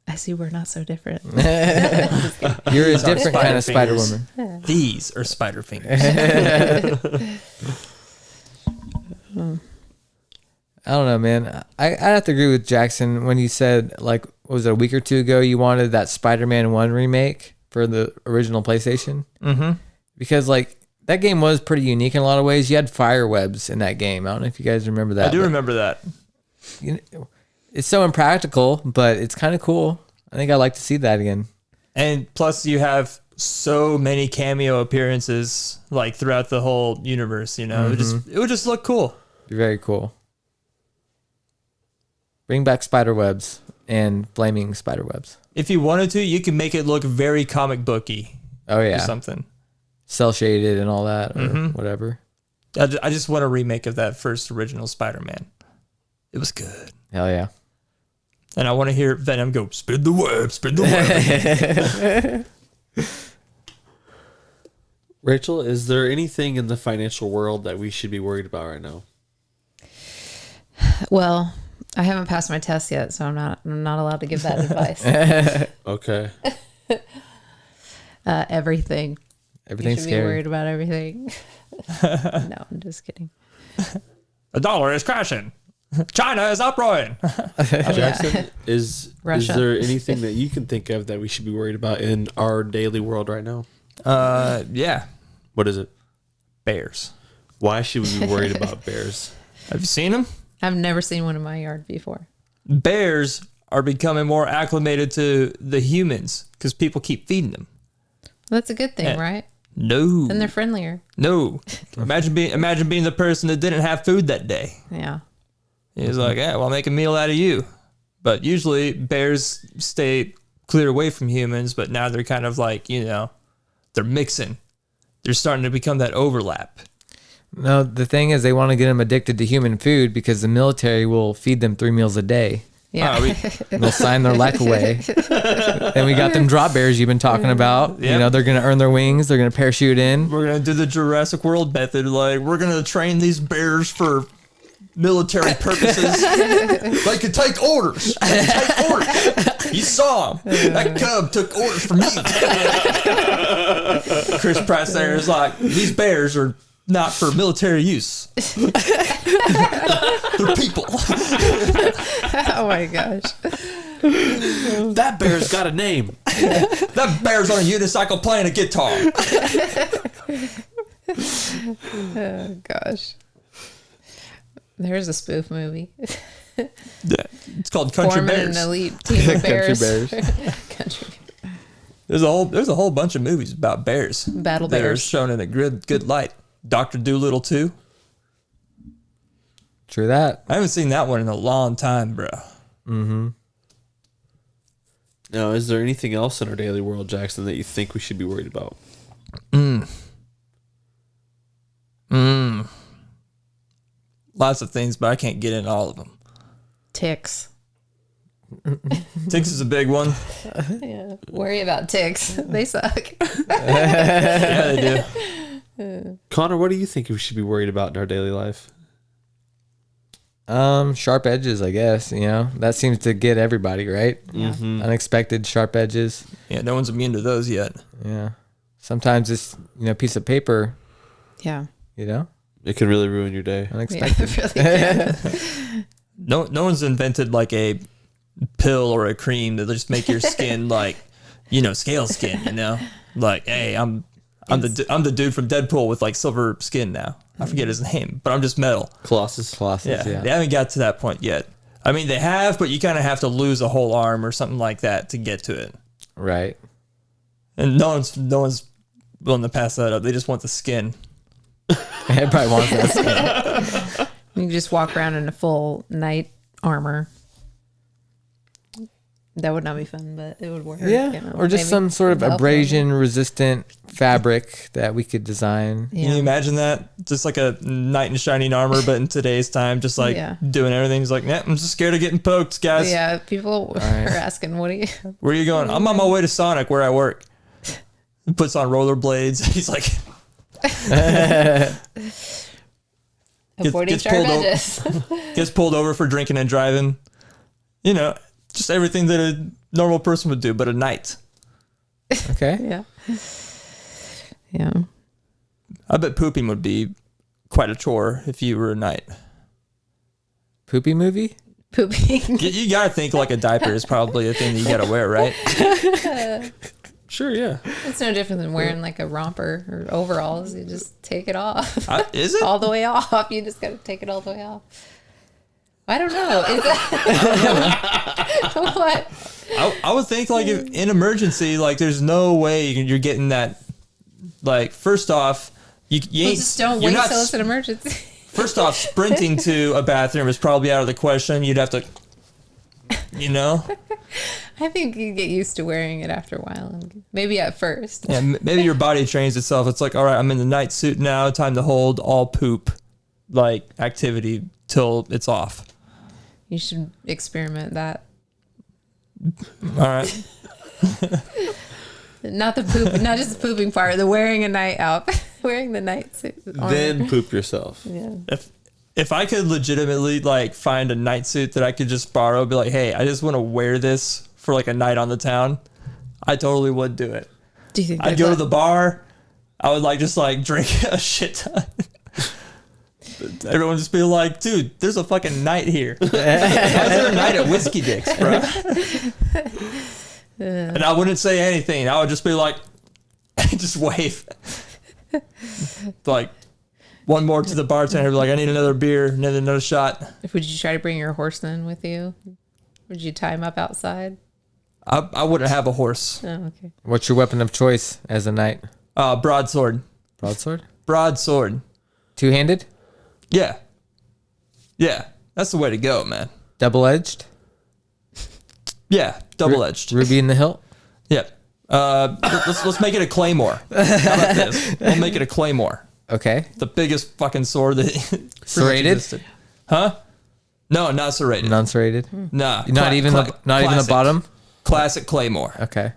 [SPEAKER 5] I see we're not so different.
[SPEAKER 2] You're a different kind of
[SPEAKER 3] spider fingers.
[SPEAKER 2] Spider-Woman.
[SPEAKER 3] These are spider fingers.
[SPEAKER 2] I don't know, man. I have to agree with Jackson when he said, like, what was it, a week or two ago, you wanted that Spider-Man 1 remake for the original PlayStation? Mm-hmm. Because, like, that game was pretty unique in a lot of ways. You had fire webs in that game. I don't know if you guys remember that.
[SPEAKER 3] I do
[SPEAKER 2] but,
[SPEAKER 3] remember that.
[SPEAKER 2] you know, it's so impractical, but it's kind of cool. I think I'd like to see that again.
[SPEAKER 3] And plus, you have so many cameo appearances like throughout the whole universe. You know, it would just look cool.
[SPEAKER 2] Be very cool. Bring back spider webs and flaming spider webs.
[SPEAKER 3] If you wanted to, you can make it look very comic booky
[SPEAKER 2] Oh
[SPEAKER 3] or
[SPEAKER 2] yeah,
[SPEAKER 3] something.
[SPEAKER 2] cell shaded and all that, or whatever.
[SPEAKER 3] I just want a remake of that first original Spider-Man. It was good.
[SPEAKER 2] Hell yeah.
[SPEAKER 3] And I want to hear Venom go, spin the web, spin the web.
[SPEAKER 4] Rachel, is there anything in the financial world that we should be worried about right now?
[SPEAKER 5] Well, I haven't passed my test yet, so I'm not allowed to give that advice.
[SPEAKER 4] Okay.
[SPEAKER 5] Everything.
[SPEAKER 2] Everything's
[SPEAKER 5] You should
[SPEAKER 2] scary.
[SPEAKER 5] be worried about everything. No, I'm just kidding.
[SPEAKER 3] The dollar is crashing. China is uproaring.
[SPEAKER 4] Jackson, is
[SPEAKER 5] Russia.
[SPEAKER 4] there anything that you can think of that we should be worried about in our daily world right now?
[SPEAKER 3] Yeah.
[SPEAKER 4] What is it?
[SPEAKER 3] Bears.
[SPEAKER 4] Why should we be worried about bears?
[SPEAKER 3] Have you seen them?
[SPEAKER 5] I've never seen one in my yard before.
[SPEAKER 3] Bears are becoming more acclimated to the humans because people keep feeding them.
[SPEAKER 5] That's a good thing, right?
[SPEAKER 3] No.
[SPEAKER 5] Then they're friendlier.
[SPEAKER 3] No. Imagine being the person that didn't have food that day.
[SPEAKER 5] Yeah.
[SPEAKER 3] He's like, yeah, well, I'll make a meal out of you. But usually bears stay clear away from humans, but now they're kind of like, you know, they're mixing. They're starting to become that overlap.
[SPEAKER 2] No, the thing is they want to get them addicted to human food because the military will feed them 3 meals a day.
[SPEAKER 5] Yeah.
[SPEAKER 2] They'll sign their life away. Then we got them drop bears you've been talking about. You
[SPEAKER 3] Yep.
[SPEAKER 2] know, they're going to earn their wings. They're going to parachute in.
[SPEAKER 3] We're gonna do the Jurassic World method. Like, we're gonna train these bears for military purposes. They could take orders. They could take orders. You saw him. That cub took orders from me. Chris Pratt there is like, these bears are not for military use. They're people.
[SPEAKER 5] Oh my gosh.
[SPEAKER 4] That bear's got a name.
[SPEAKER 3] That bear's on a unicycle playing a guitar.
[SPEAKER 5] Oh gosh. There's a spoof movie.
[SPEAKER 3] It's called Country
[SPEAKER 5] Forming
[SPEAKER 3] Bears.
[SPEAKER 5] an elite team of bears.
[SPEAKER 2] Country
[SPEAKER 3] There's a whole bunch of movies about bears.
[SPEAKER 5] Battle
[SPEAKER 3] that are
[SPEAKER 5] bears.
[SPEAKER 3] shown in a good light. Dr. Dolittle 2.
[SPEAKER 2] True that.
[SPEAKER 3] I haven't seen that one in a long time, bro.
[SPEAKER 4] Now, is there anything else in our daily world, Jackson, that you think we should be worried about?
[SPEAKER 3] Lots of things, but I can't get into all of them.
[SPEAKER 5] Ticks.
[SPEAKER 3] Ticks is a big one.
[SPEAKER 5] Yeah. Worry about ticks. They suck.
[SPEAKER 3] Yeah, they do.
[SPEAKER 4] Connor, what do you think we should be worried about in our daily life?
[SPEAKER 2] Sharp edges, I guess. You know, that seems to get everybody, right? Unexpected sharp edges.
[SPEAKER 3] Yeah, no one's immune to those yet.
[SPEAKER 2] Yeah. Sometimes it's, you know, piece of paper,
[SPEAKER 5] Yeah.
[SPEAKER 2] you know,
[SPEAKER 4] It can really ruin your day.
[SPEAKER 5] Yeah,
[SPEAKER 2] unexpected.
[SPEAKER 5] really can.
[SPEAKER 3] No one's invented like a pill or a cream that just make your skin like, you know, scale skin, you know? Like, hey, I'm the dude from Deadpool with like silver skin now. I forget his name, but I'm just metal.
[SPEAKER 4] Colossus.
[SPEAKER 2] Colossus,
[SPEAKER 3] Yeah,
[SPEAKER 2] yeah.
[SPEAKER 3] they haven't got to that point yet. I mean, they have, but you kind of have to lose a whole arm or something like that to get to it.
[SPEAKER 2] Right.
[SPEAKER 3] And no one's willing to pass that up. They just want the skin.
[SPEAKER 2] Everybody wants that.
[SPEAKER 5] You can just walk around in a full knight armor. That would not be fun, but it would work.
[SPEAKER 2] Yeah.
[SPEAKER 5] you know,
[SPEAKER 2] Or just
[SPEAKER 5] maybe.
[SPEAKER 2] some sort of
[SPEAKER 5] Help
[SPEAKER 2] abrasion resistant fabric that we could design.
[SPEAKER 3] Can you
[SPEAKER 5] Yeah.
[SPEAKER 3] imagine that? Just like a knight in shining armor, but in today's time, just like
[SPEAKER 5] Yeah.
[SPEAKER 3] doing everything. He's like, nah, I'm just scared of getting poked, guys.
[SPEAKER 5] Yeah, people
[SPEAKER 2] right.
[SPEAKER 5] are asking, what are you?
[SPEAKER 3] Where are you going? I'm on my way to Sonic, where I work. He puts on rollerblades. He's like,
[SPEAKER 5] Avoiding
[SPEAKER 3] gets
[SPEAKER 5] sharp
[SPEAKER 3] pulled over.
[SPEAKER 5] edges.
[SPEAKER 3] gets pulled over for drinking and driving. You know, just everything that a normal person would do, but a knight.
[SPEAKER 2] Okay.
[SPEAKER 5] Yeah. Yeah.
[SPEAKER 3] I bet pooping would be quite a chore if you were a knight.
[SPEAKER 2] Poopy movie?
[SPEAKER 5] Pooping.
[SPEAKER 3] You gotta think like a diaper is probably a thing that you gotta wear, right?
[SPEAKER 4] Sure, yeah.
[SPEAKER 5] It's no different than wearing like a romper or overalls. You just take it off.
[SPEAKER 3] Is it?
[SPEAKER 5] All the way off. You just got to take it all the way off. I don't know. Is that what?
[SPEAKER 3] I would think like if in emergency, like there's no way you're getting that. Like first off, you
[SPEAKER 5] Well,
[SPEAKER 3] ain't
[SPEAKER 5] just don't
[SPEAKER 3] you're
[SPEAKER 5] wait
[SPEAKER 3] not
[SPEAKER 5] till it's an emergency.
[SPEAKER 3] First off, sprinting to a bathroom is probably out of the question. You'd have to, you know.
[SPEAKER 5] I think you get used to wearing it after a while. Maybe at first.
[SPEAKER 3] Yeah, maybe your body trains itself. It's like, all right, I'm in the night suit now. Time to hold all poop, like activity till it's off.
[SPEAKER 5] You should experiment that.
[SPEAKER 3] All right.
[SPEAKER 5] Not the poop, not just the pooping part. The wearing a night out, wearing the night suit.
[SPEAKER 4] Then poop yourself.
[SPEAKER 5] Yeah.
[SPEAKER 3] If I could legitimately like find a night suit that I could just borrow, be like, hey, I just want to wear this for like a night on the town, I totally would do it.
[SPEAKER 5] Do you think
[SPEAKER 3] I'd go to the bar. I would like just like drink a shit ton. Everyone just be like, dude, there's a fucking night here. Why is there a night at Whiskey Dicks, bro? And I wouldn't say anything. I would just be like, just wave. Like, one more to the bartender, be like, I need another beer, another shot.
[SPEAKER 5] Would you try to bring your horse then with you? Would you tie him up outside?
[SPEAKER 3] I wouldn't have a horse.
[SPEAKER 5] Oh, okay.
[SPEAKER 2] What's your weapon of choice as a knight?
[SPEAKER 3] Broadsword.
[SPEAKER 2] Broadsword?
[SPEAKER 3] Broadsword.
[SPEAKER 2] Two-handed?
[SPEAKER 3] Yeah. Yeah. That's the way to go, man.
[SPEAKER 2] Double-edged?
[SPEAKER 3] Yeah. Double-edged.
[SPEAKER 2] Ruby in the hilt?
[SPEAKER 3] Yeah. Let's make it a claymore. How about this? We'll make it a claymore.
[SPEAKER 2] Okay.
[SPEAKER 3] The biggest fucking sword that pretty much
[SPEAKER 2] Serrated?
[SPEAKER 3] existed. Huh? No, not serrated.
[SPEAKER 2] Non-serrated.
[SPEAKER 3] Nah,
[SPEAKER 2] Not even the
[SPEAKER 3] classic.
[SPEAKER 2] bottom.
[SPEAKER 3] Classic Claymore.
[SPEAKER 2] Okay.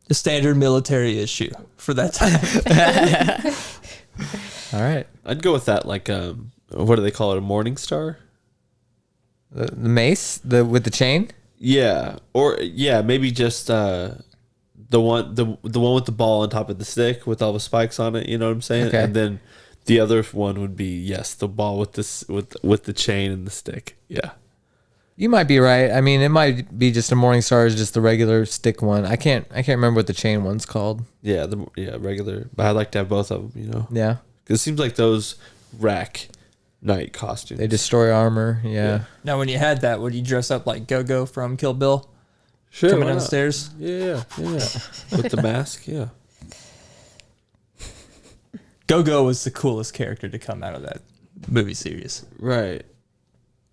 [SPEAKER 3] The standard military issue for that time.
[SPEAKER 2] All right.
[SPEAKER 4] I'd go with that. Like, what do they call it? A Morning Star?
[SPEAKER 2] The mace, with the chain.
[SPEAKER 4] Yeah, or maybe just the one with the ball on top of the stick with all the spikes on it. You know what I'm saying?
[SPEAKER 2] Okay.
[SPEAKER 4] And then the other one would be the ball with this with the chain and the stick. Yeah.
[SPEAKER 2] You might be right. I mean, it might be just a Morning Star is just the regular stick one. I can't remember what the chain one's called.
[SPEAKER 4] Yeah, regular. But I'd like to have both of them. You know.
[SPEAKER 2] Yeah.
[SPEAKER 4] Because it seems like those rack night costumes.
[SPEAKER 2] They destroy armor. Yeah.
[SPEAKER 3] Now, when you had that, would you dress up like Go-Go from Kill Bill?
[SPEAKER 4] Sure.
[SPEAKER 3] Coming
[SPEAKER 4] why
[SPEAKER 3] down the
[SPEAKER 4] not?
[SPEAKER 3] stairs?
[SPEAKER 4] Yeah. With the mask. Yeah.
[SPEAKER 3] Go-Go was the coolest character to come out of that movie series.
[SPEAKER 4] Right.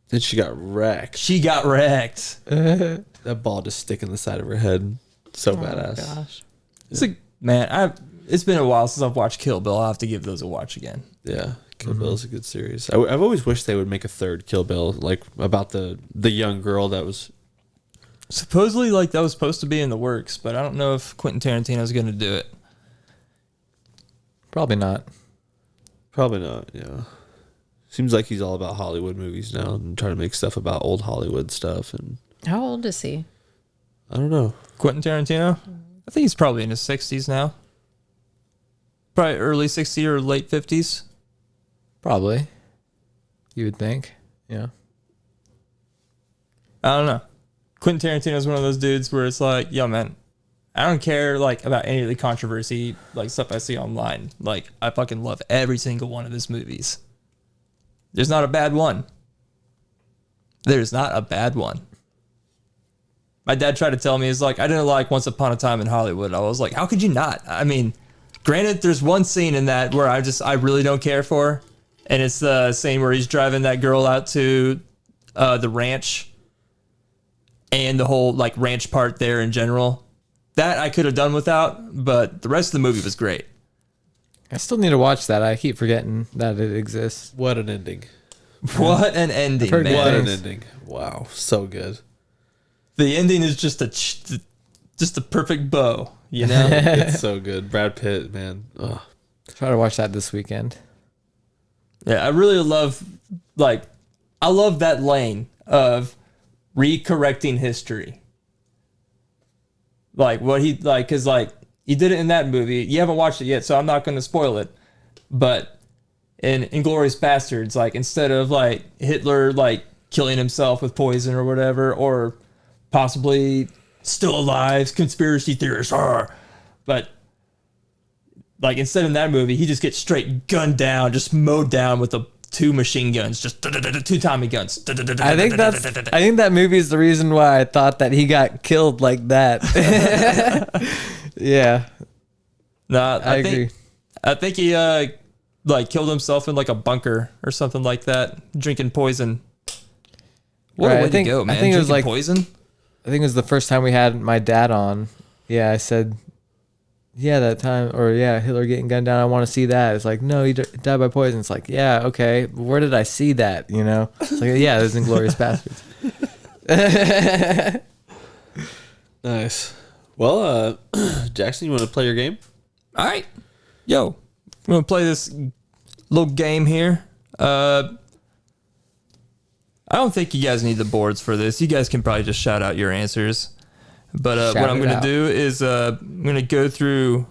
[SPEAKER 4] Then she got wrecked.
[SPEAKER 3] She got wrecked.
[SPEAKER 4] That ball just sticking the side of her head. So badass.
[SPEAKER 5] Gosh.
[SPEAKER 3] It's like, man, it's been a while since I've watched Kill Bill. I'll have to give those a watch again.
[SPEAKER 4] Yeah, Kill Bill is a good series. I've always wished they would make a third Kill Bill, like about the young girl that was.
[SPEAKER 3] Supposedly, like, that was supposed to be in the works, but I don't know if Quentin Tarantino's going to do it.
[SPEAKER 2] Probably not.
[SPEAKER 4] Probably not. Yeah, seems like he's all about Hollywood movies now and trying to make stuff about old Hollywood stuff. And
[SPEAKER 5] How old is he?
[SPEAKER 4] I don't know.
[SPEAKER 3] Quentin Tarantino? I think he's probably in his 60s now. Probably early 60s or late 50s.
[SPEAKER 2] Probably. You would think. Yeah.
[SPEAKER 3] I don't know. Quentin Tarantino's one of those dudes where it's like, yo, man, I don't care like about any of the controversy, like stuff I see online. Like, I fucking love every single one of his movies. There's not a bad one. There's not a bad one. My dad tried to tell me, he's like, I didn't like Once Upon a Time in Hollywood. I was like, how could you not? I mean, granted, there's one scene in that where I really don't care for. And it's the scene where he's driving that girl out to the ranch and the whole like ranch part there in general. That I could have done without, but the rest of the movie was great.
[SPEAKER 2] I still need to watch that. I keep forgetting that it exists.
[SPEAKER 4] What an ending!
[SPEAKER 3] What an ending,
[SPEAKER 2] heard
[SPEAKER 3] man.
[SPEAKER 2] good
[SPEAKER 4] What an
[SPEAKER 2] Thanks.
[SPEAKER 4] ending! Wow, so good.
[SPEAKER 3] The ending is just a perfect bow, you know?
[SPEAKER 4] It's so good. Brad Pitt, man. Ugh.
[SPEAKER 2] Try to watch that this weekend.
[SPEAKER 3] Yeah, I really love, like, I love that lane of recorrecting history. Like, what he, like, because, like, he did it in that movie. You haven't watched it yet, so I'm not going to spoil it. But in Inglourious Bastards, like, instead of, like, Hitler, like, killing himself with poison or whatever, or possibly still alive, conspiracy theorists, but like instead in that movie, he just gets straight gunned down, just mowed down with the two machine guns, just two Tommy guns.
[SPEAKER 2] I think that movie is the reason why I thought that he got killed like that. Yeah.
[SPEAKER 3] Nah,
[SPEAKER 2] I agree.
[SPEAKER 3] I think he like killed himself in like a bunker or something like that, drinking poison. What
[SPEAKER 2] Right,
[SPEAKER 3] a way
[SPEAKER 2] I think-
[SPEAKER 3] to go, man!
[SPEAKER 2] I think it was
[SPEAKER 3] Drinking
[SPEAKER 2] like-
[SPEAKER 3] poison.
[SPEAKER 2] I think it was the first time we had my dad on. Yeah, I said, yeah, that time, or yeah, Hitler getting gunned down. I want to see that. It's like, no, he died by poison. It's like, yeah, okay. But where did I see that? You know? It's like, yeah, this is Inglourious Bastards.
[SPEAKER 4] Nice. Well, Jackson, you want to play your game?
[SPEAKER 3] All right, yo, we're gonna play this little game here. I don't think you guys need the boards for this. You guys can probably just shout out your answers. But what
[SPEAKER 2] Shout
[SPEAKER 3] I'm
[SPEAKER 2] it
[SPEAKER 3] going to
[SPEAKER 2] out.
[SPEAKER 3] do is I'm going to go through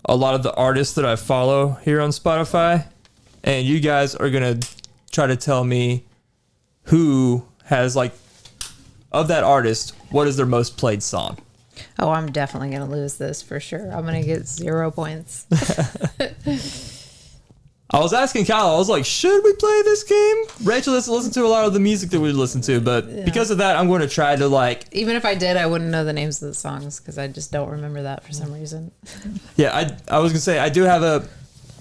[SPEAKER 3] a lot of the artists that I follow here on Spotify. And you guys are going to try to tell me who has, like, of that artist, what is their most played song?
[SPEAKER 5] Oh, I'm definitely going to lose this for sure. I'm going to get 0 points.
[SPEAKER 3] I was asking Kyle, I was like, should we play this game? Rachel doesn't listen to a lot of the music that we listen to, but because of that, I'm going to try to, like,
[SPEAKER 5] Even if I did, I wouldn't know the names of the songs because I just don't remember that for some reason.
[SPEAKER 3] yeah, I was going to say, I do have a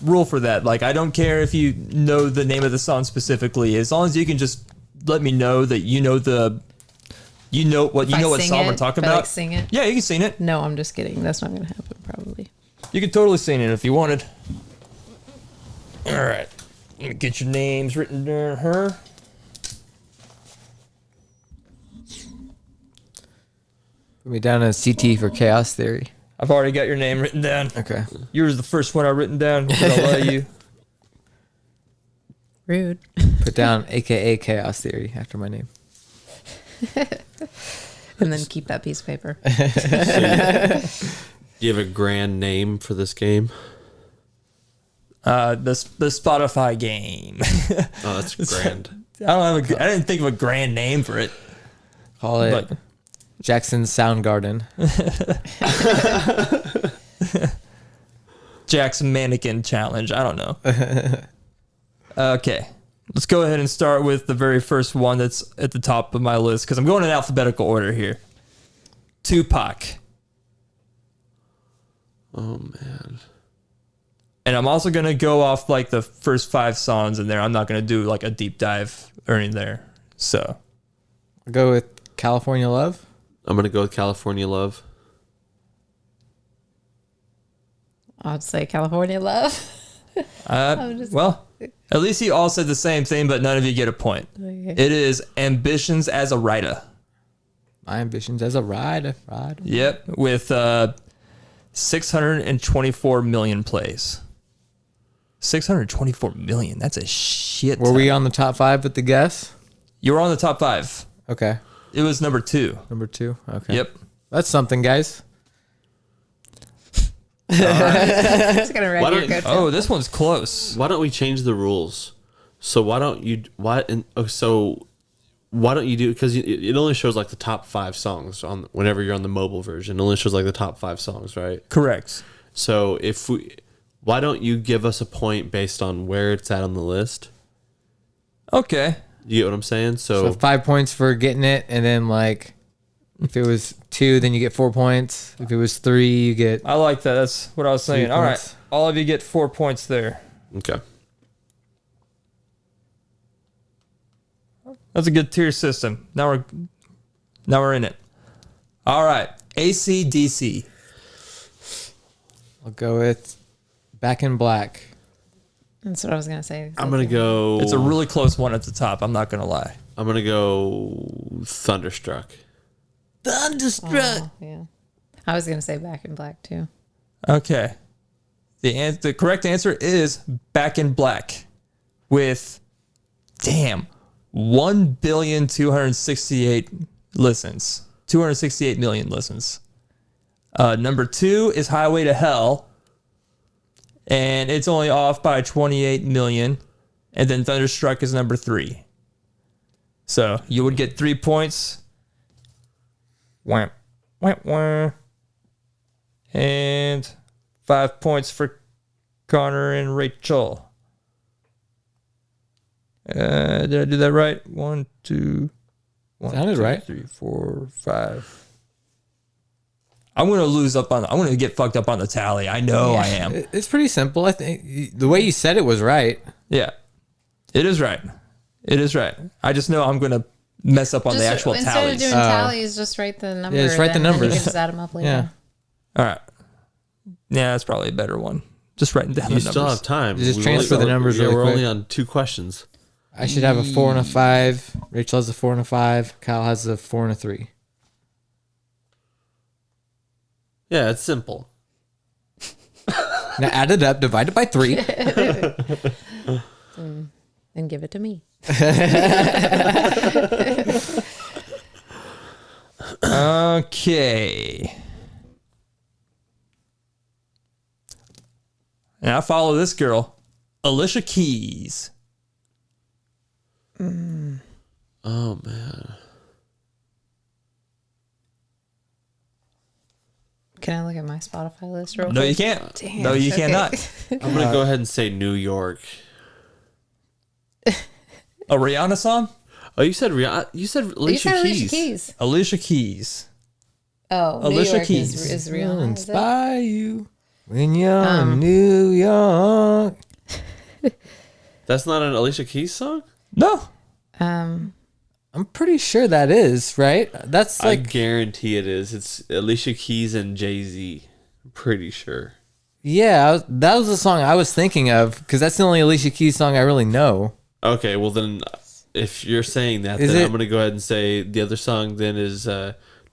[SPEAKER 3] rule for that. Like, I don't care if you know the name of the song specifically, as long as you can just let me know that you know what song we're talking
[SPEAKER 5] if I,
[SPEAKER 3] about.
[SPEAKER 5] like, sing it.
[SPEAKER 3] Yeah, you can sing it.
[SPEAKER 5] No, I'm just kidding. That's not going to happen probably.
[SPEAKER 3] You could totally sing it if you wanted. All right. I'm going to get your names written down here.
[SPEAKER 2] Put me down as CT for Chaos Theory.
[SPEAKER 3] I've already got your name written down.
[SPEAKER 2] Okay.
[SPEAKER 3] Yours the first one I've written down. I'll let you.
[SPEAKER 5] Rude.
[SPEAKER 2] Put down AKA Chaos Theory after my name.
[SPEAKER 5] And then keep that piece of paper.
[SPEAKER 4] Do you have a grand name for this game?
[SPEAKER 3] The Spotify game.
[SPEAKER 4] Oh, that's grand.
[SPEAKER 3] I didn't think of a grand name for it.
[SPEAKER 2] Call it
[SPEAKER 3] But
[SPEAKER 2] Jackson's Soundgarden.
[SPEAKER 3] Jackson Mannequin Challenge. I don't know. Okay. Let's go ahead and start with the very first one that's at the top of my list because I'm going in alphabetical order here. Tupac.
[SPEAKER 4] Oh, man.
[SPEAKER 3] And I'm also going to go off like the first 5 songs in there. I'm not going to do like a deep dive or anything there. So
[SPEAKER 2] I'll go with California Love.
[SPEAKER 4] I'm going to go with California Love.
[SPEAKER 5] I'd say California Love.
[SPEAKER 3] well, at least you all said the same thing, but none of you get a point.
[SPEAKER 5] Okay.
[SPEAKER 3] It is Ambitions as a Writer.
[SPEAKER 2] My ambitions as a rider.
[SPEAKER 3] Yep, with 624 million plays. 624 million. That's a shit.
[SPEAKER 2] Were we on the top 5 with the guess?
[SPEAKER 3] You were on the top 5.
[SPEAKER 2] Okay.
[SPEAKER 3] It was number 2.
[SPEAKER 2] Number 2. Okay.
[SPEAKER 3] Yep.
[SPEAKER 2] That's something, guys.
[SPEAKER 5] Just gonna
[SPEAKER 4] Why
[SPEAKER 5] write your
[SPEAKER 4] don't-
[SPEAKER 5] good.
[SPEAKER 3] Oh, this one's close.
[SPEAKER 4] Why don't we change the rules? So why don't you do, because it only shows like the top 5 songs on whenever you're on the mobile version. It only shows like the top 5 songs, right?
[SPEAKER 3] Correct.
[SPEAKER 4] So why don't you give us a point based on where it's at on the list?
[SPEAKER 3] Okay.
[SPEAKER 4] You get what I'm saying?
[SPEAKER 2] So 5 points for getting it, and then like if it was 2, then you get 4 points. If it was 3, you get
[SPEAKER 3] I like that. That's what I was saying.
[SPEAKER 2] 3
[SPEAKER 3] All right.
[SPEAKER 2] points.
[SPEAKER 3] All of you get 4 points there.
[SPEAKER 4] Okay.
[SPEAKER 3] That's a good tier system. Now we're in it. All right. AC/DC.
[SPEAKER 2] I'll go with Back in Black.
[SPEAKER 5] That's what I was gonna say.
[SPEAKER 4] I'm gonna go.
[SPEAKER 3] It's a really close one at the top. I'm not gonna lie.
[SPEAKER 4] I'm gonna go Thunderstruck.
[SPEAKER 5] Oh, yeah. I was gonna say Back in Black too.
[SPEAKER 3] Okay. The correct answer is Back in Black with 1,268 listens. 268 million listens. Number 2 is Highway to Hell. And it's only off by 28 million. And then Thunderstruck is number 3. So you would get 3 points. Wah, wah, wah. And 5 points for Connor and Rachel. Did I do that right? 1, 2, 1,
[SPEAKER 2] Sounded
[SPEAKER 3] 2,
[SPEAKER 2] right.
[SPEAKER 3] 3, 4, 5. I'm gonna get fucked up on the tally. I know I am.
[SPEAKER 2] It's pretty simple. I think the way you said it was right.
[SPEAKER 3] Yeah, it is right. It is right. I just know I'm gonna mess up on the actual
[SPEAKER 5] instead
[SPEAKER 3] tallies.
[SPEAKER 5] of doing tallies, just write the number.
[SPEAKER 2] just write the
[SPEAKER 5] then, and then
[SPEAKER 2] numbers.
[SPEAKER 5] You can just add them up later.
[SPEAKER 2] Yeah.
[SPEAKER 3] All right. Yeah, that's probably a better one. Just writing down
[SPEAKER 4] You
[SPEAKER 3] the
[SPEAKER 4] still
[SPEAKER 3] numbers.
[SPEAKER 4] have time.
[SPEAKER 2] Just
[SPEAKER 4] We
[SPEAKER 2] transfer
[SPEAKER 4] only-
[SPEAKER 2] the numbers
[SPEAKER 4] Yeah,
[SPEAKER 2] really
[SPEAKER 4] we're
[SPEAKER 2] quick.
[SPEAKER 4] only on 2 questions.
[SPEAKER 2] I should have a 4 and a 5. Rachel has a 4 and a 5. Kyle has a 4 and a 3.
[SPEAKER 4] Yeah, it's simple.
[SPEAKER 2] Now add it up, divide it by 3.
[SPEAKER 5] And give it to me.
[SPEAKER 3] Okay. And I follow this girl, Alicia Keys.
[SPEAKER 4] Oh man.
[SPEAKER 5] Can I look at my Spotify list real
[SPEAKER 3] No,
[SPEAKER 5] quick?
[SPEAKER 3] you can't.
[SPEAKER 5] Damn.
[SPEAKER 3] No, you
[SPEAKER 5] Okay.
[SPEAKER 3] cannot.
[SPEAKER 4] I'm gonna go ahead and say New York.
[SPEAKER 3] A Rihanna song?
[SPEAKER 4] Oh, you said Alicia
[SPEAKER 5] You said
[SPEAKER 4] Keys.
[SPEAKER 5] Alicia Keys.
[SPEAKER 3] Alicia Keys.
[SPEAKER 5] Oh, New
[SPEAKER 3] Alicia
[SPEAKER 5] York
[SPEAKER 3] Keys.
[SPEAKER 5] is
[SPEAKER 2] I'll
[SPEAKER 5] Rihanna. Is it?
[SPEAKER 2] inspire you when you're in New York.
[SPEAKER 4] That's not an Alicia Keys song?
[SPEAKER 3] No.
[SPEAKER 2] I'm pretty sure that is, right? That's
[SPEAKER 4] I
[SPEAKER 2] like,
[SPEAKER 4] guarantee it is. It's Alicia Keys and Jay-Z. I'm pretty sure.
[SPEAKER 2] yeah, that was the song I was thinking of because that's the only Alicia Keys song I really know.
[SPEAKER 4] Okay, well then if you're saying that,
[SPEAKER 2] Is
[SPEAKER 4] then
[SPEAKER 2] it-
[SPEAKER 4] I'm gonna go ahead and say the other song then is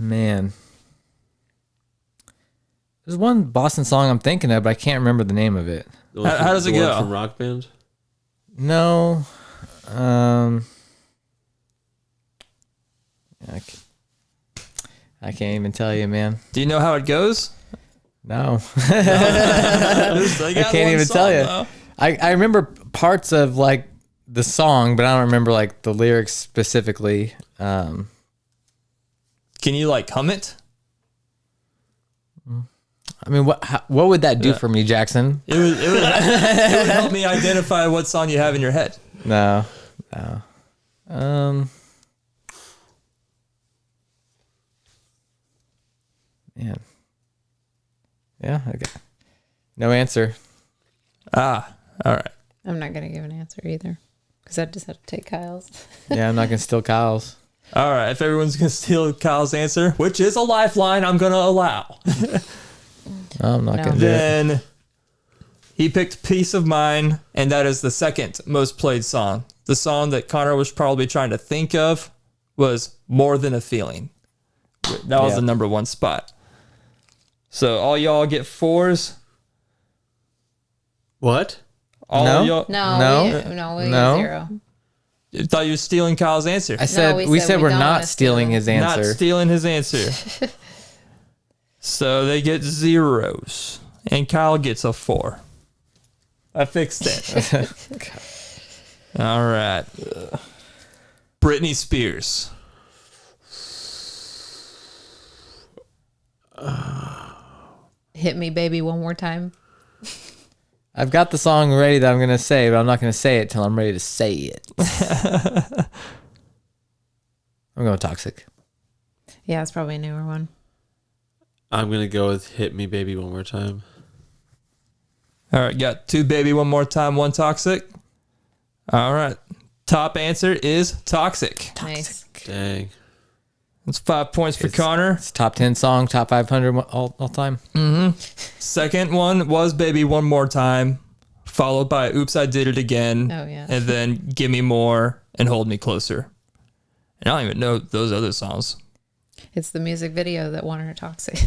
[SPEAKER 2] Man. There's one Boston song I'm thinking of, but I can't remember the name of it.
[SPEAKER 4] The one
[SPEAKER 3] How does it
[SPEAKER 4] the one
[SPEAKER 3] go?
[SPEAKER 4] From Rock Band.
[SPEAKER 2] No. I can't even tell you, man.
[SPEAKER 3] Do you know how it goes?
[SPEAKER 2] No.
[SPEAKER 3] I
[SPEAKER 2] can't even tell you. I remember parts of like the song, but I don't remember like the lyrics specifically.
[SPEAKER 3] Can you like hum it?
[SPEAKER 2] I mean, what would that do for me, Jackson?
[SPEAKER 3] It would help me identify what song you have in your head.
[SPEAKER 2] No. Man. Yeah, okay. No answer.
[SPEAKER 3] All right.
[SPEAKER 5] I'm not going to give an answer either because I just have to take Kyle's.
[SPEAKER 2] Yeah, I'm not going to steal Kyle's.
[SPEAKER 3] All right. If everyone's going to steal Kyle's answer, which is a lifeline I'm going to allow,
[SPEAKER 2] I'm not
[SPEAKER 5] No.
[SPEAKER 2] going to do it.
[SPEAKER 3] then he picked Peace of Mind, and that is the second most played song. The song that Connor was probably trying to think of was More Than a Feeling. That was
[SPEAKER 2] Yeah.
[SPEAKER 3] the number one spot. So all y'all get 4s.
[SPEAKER 4] What?
[SPEAKER 3] All
[SPEAKER 2] No.
[SPEAKER 3] y'all.
[SPEAKER 5] We
[SPEAKER 2] No.
[SPEAKER 5] get 0.
[SPEAKER 3] I thought you were stealing Kyle's answer.
[SPEAKER 2] I said
[SPEAKER 5] we
[SPEAKER 2] we
[SPEAKER 5] said
[SPEAKER 2] said
[SPEAKER 5] we
[SPEAKER 2] we're
[SPEAKER 5] don't
[SPEAKER 2] not
[SPEAKER 5] wanna steal
[SPEAKER 2] stealing
[SPEAKER 5] it.
[SPEAKER 2] his
[SPEAKER 3] Not
[SPEAKER 2] answer.
[SPEAKER 3] stealing his answer. So they get 0s. And Kyle gets a 4. I fixed it. All right. Britney Spears.
[SPEAKER 5] Hit me, baby, one more time.
[SPEAKER 2] I've got the song ready that I'm going to say, but I'm not going to say it till I'm ready to say it. I'm going Toxic.
[SPEAKER 5] Yeah, it's probably a newer one.
[SPEAKER 4] I'm going to go with Hit Me Baby One More Time.
[SPEAKER 3] All right, got 2 Baby One More Time, 1 Toxic. All right. Top answer is Toxic.
[SPEAKER 5] Nice.
[SPEAKER 4] Dang.
[SPEAKER 3] That's 5 points for Connor.
[SPEAKER 2] It's top 10 song, top 500 all time.
[SPEAKER 3] Second one was Baby One More Time, followed by Oops, I Did It Again.
[SPEAKER 5] Oh, yeah.
[SPEAKER 3] And then Give Me More and Hold Me Closer. And I don't even know those other songs.
[SPEAKER 5] It's the music video that won her Toxic.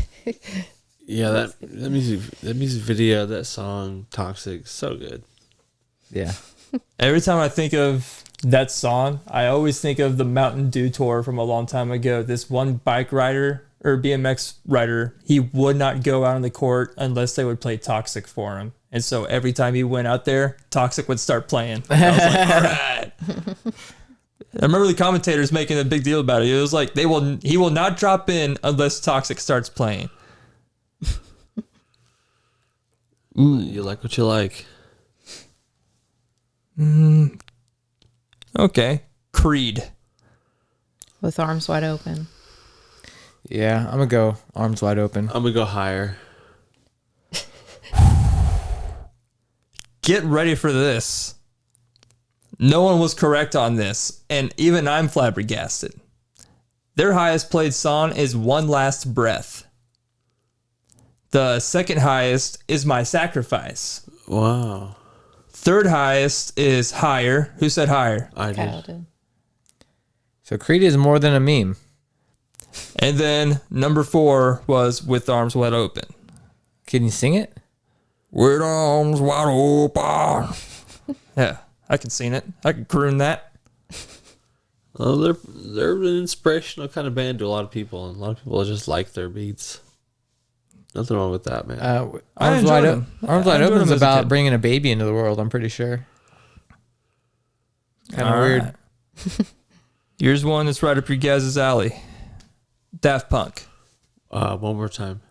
[SPEAKER 4] Yeah, that music video, that song, Toxic, so good.
[SPEAKER 2] Yeah.
[SPEAKER 3] Every time I think of that song, I always think of the Mountain Dew tour from a long time ago. This one bike rider or BMX rider, he would not go out on the court unless they would play Toxic for him. And so every time he went out there, Toxic would start playing. And I was like, all right. I remember the commentators making a big deal about it. It was like he will not drop in unless Toxic starts playing.
[SPEAKER 4] You like what you like.
[SPEAKER 3] Okay. Creed.
[SPEAKER 5] With Arms Wide Open.
[SPEAKER 2] Yeah, I'm going to go Arms Wide Open.
[SPEAKER 4] I'm going to go higher.
[SPEAKER 3] Get ready for this. No one was correct on this, and even I'm flabbergasted. Their highest played song is One Last Breath. The second highest is My Sacrifice.
[SPEAKER 4] Wow.
[SPEAKER 3] Third highest is Higher. Who said Higher?
[SPEAKER 4] I
[SPEAKER 5] Kyle
[SPEAKER 4] did.
[SPEAKER 5] did.
[SPEAKER 2] So Creed is more than a meme.
[SPEAKER 3] And then number 4 was With Arms Wide Open.
[SPEAKER 2] Can you sing it?
[SPEAKER 3] With arms wide open. Yeah, I can sing it. I can croon that.
[SPEAKER 4] Well, they're an inspirational kind of band to a lot of people, and a lot of people just like their beats. Nothing wrong with that, man.
[SPEAKER 3] I
[SPEAKER 2] Arms
[SPEAKER 3] enjoyed
[SPEAKER 2] Wide,
[SPEAKER 3] them.
[SPEAKER 2] Arms
[SPEAKER 3] I
[SPEAKER 2] Wide
[SPEAKER 3] enjoyed
[SPEAKER 2] Open is
[SPEAKER 3] them as a
[SPEAKER 2] about
[SPEAKER 3] kid.
[SPEAKER 2] bringing a baby into the world, I'm pretty sure. Kind of
[SPEAKER 3] All
[SPEAKER 2] weird.
[SPEAKER 3] right. Here's one that's right up your guys' alley. Daft Punk.
[SPEAKER 4] One more time.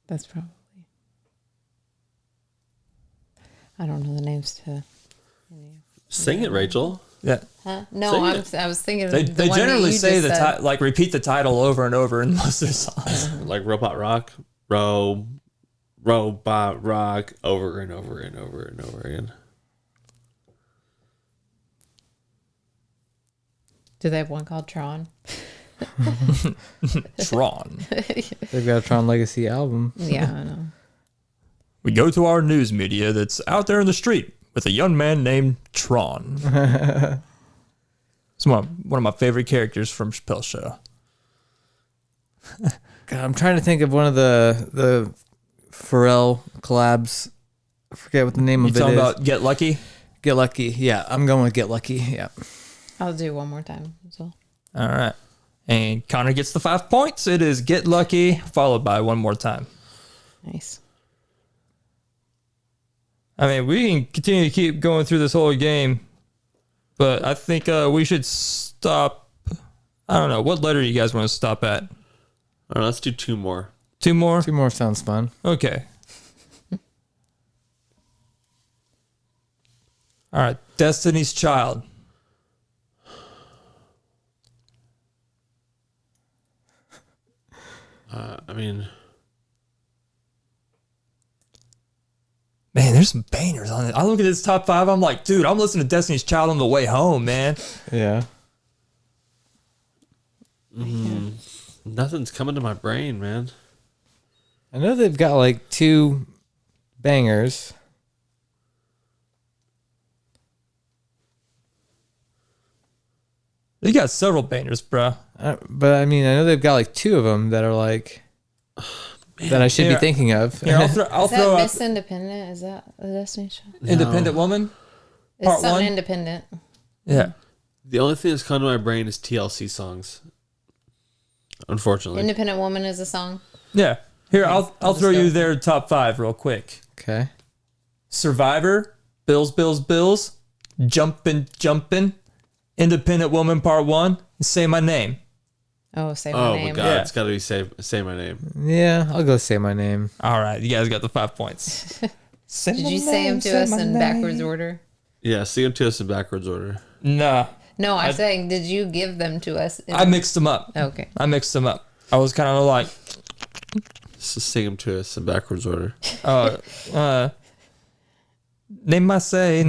[SPEAKER 5] That's probably. I don't know the names to.
[SPEAKER 4] Sing it, Rachel.
[SPEAKER 3] Yeah.
[SPEAKER 5] Huh? No,
[SPEAKER 4] Sing
[SPEAKER 5] I was thinking.
[SPEAKER 3] They
[SPEAKER 5] the one that
[SPEAKER 3] generally
[SPEAKER 5] you
[SPEAKER 3] say
[SPEAKER 5] just
[SPEAKER 3] the
[SPEAKER 5] said.
[SPEAKER 3] like repeat the title over and over in most of their songs.
[SPEAKER 4] Like Robot Rock. Robot Rock over and over and over and over again.
[SPEAKER 5] Do they have one called Tron?
[SPEAKER 3] Tron.
[SPEAKER 2] They've got a Tron Legacy album.
[SPEAKER 5] Yeah, I know.
[SPEAKER 3] We go to our news media that's out there in the street. with a young man named Tron. It's one of my favorite characters from Chappelle's Show.
[SPEAKER 2] God, I'm trying to think of one of the Pharrell collabs. I forget what the name
[SPEAKER 3] You
[SPEAKER 2] of it
[SPEAKER 3] talking
[SPEAKER 2] is.
[SPEAKER 3] about Get Lucky?
[SPEAKER 2] Get Lucky. Yeah, I'm going with Get Lucky. Yeah.
[SPEAKER 5] I'll do one more time as well.
[SPEAKER 3] All right. And Connor gets the 5 points. It is Get Lucky, followed by One More Time.
[SPEAKER 5] Nice.
[SPEAKER 3] I mean, we can continue to keep going through this whole game, but I think we should stop. I don't know. What letter do you guys want to stop at?
[SPEAKER 4] All right, let's do 2 more.
[SPEAKER 3] 2 more?
[SPEAKER 2] 2 more sounds fun.
[SPEAKER 3] Okay. All right. Destiny's Child.
[SPEAKER 4] I mean,
[SPEAKER 3] Man, there's some bangers on it. I look at this top 5. I'm like, dude, I'm listening to Destiny's Child on the way home, man.
[SPEAKER 2] Yeah.
[SPEAKER 4] nothing's coming to my brain, man.
[SPEAKER 2] I know they've got like 2 bangers.
[SPEAKER 3] They got several bangers, bro.
[SPEAKER 2] But I mean, I know they've got like 2 of them that are like that I should be
[SPEAKER 3] Here-
[SPEAKER 2] thinking of.
[SPEAKER 3] Here, I'll
[SPEAKER 5] Is
[SPEAKER 3] throw
[SPEAKER 5] that
[SPEAKER 3] out
[SPEAKER 5] Miss Independent? Is that a Destiny's Child?
[SPEAKER 3] Independent Woman.
[SPEAKER 5] It's
[SPEAKER 3] Part
[SPEAKER 5] something
[SPEAKER 3] 1?
[SPEAKER 5] independent.
[SPEAKER 3] Yeah.
[SPEAKER 4] The only thing that's come to my brain is TLC songs. Unfortunately.
[SPEAKER 5] Independent Woman is a song.
[SPEAKER 3] Yeah. Here, I'll
[SPEAKER 5] just
[SPEAKER 3] throw
[SPEAKER 5] go.
[SPEAKER 3] you their top 5 real quick.
[SPEAKER 2] Okay.
[SPEAKER 3] Survivor, Bills, Jumpin', Independent Woman Part 1, and Say My Name.
[SPEAKER 5] Oh, say my
[SPEAKER 4] Oh
[SPEAKER 5] name.
[SPEAKER 4] my god,
[SPEAKER 3] Yeah.
[SPEAKER 4] it's gotta be say my name.
[SPEAKER 2] Yeah, I'll go say my name.
[SPEAKER 3] All right, you guys got the 5 points. Say
[SPEAKER 5] Did
[SPEAKER 3] my
[SPEAKER 5] you say
[SPEAKER 3] name,
[SPEAKER 5] them to
[SPEAKER 3] say
[SPEAKER 5] us
[SPEAKER 3] my
[SPEAKER 5] in
[SPEAKER 3] name.
[SPEAKER 5] backwards order?
[SPEAKER 4] Yeah, sing them to us in backwards order.
[SPEAKER 3] Nah,
[SPEAKER 5] No, I'm saying, did you give them to us?
[SPEAKER 3] I mixed them up.
[SPEAKER 5] Okay.
[SPEAKER 3] I mixed them up. I was kind of like,
[SPEAKER 4] Just sing them to us in backwards order.
[SPEAKER 3] name my say.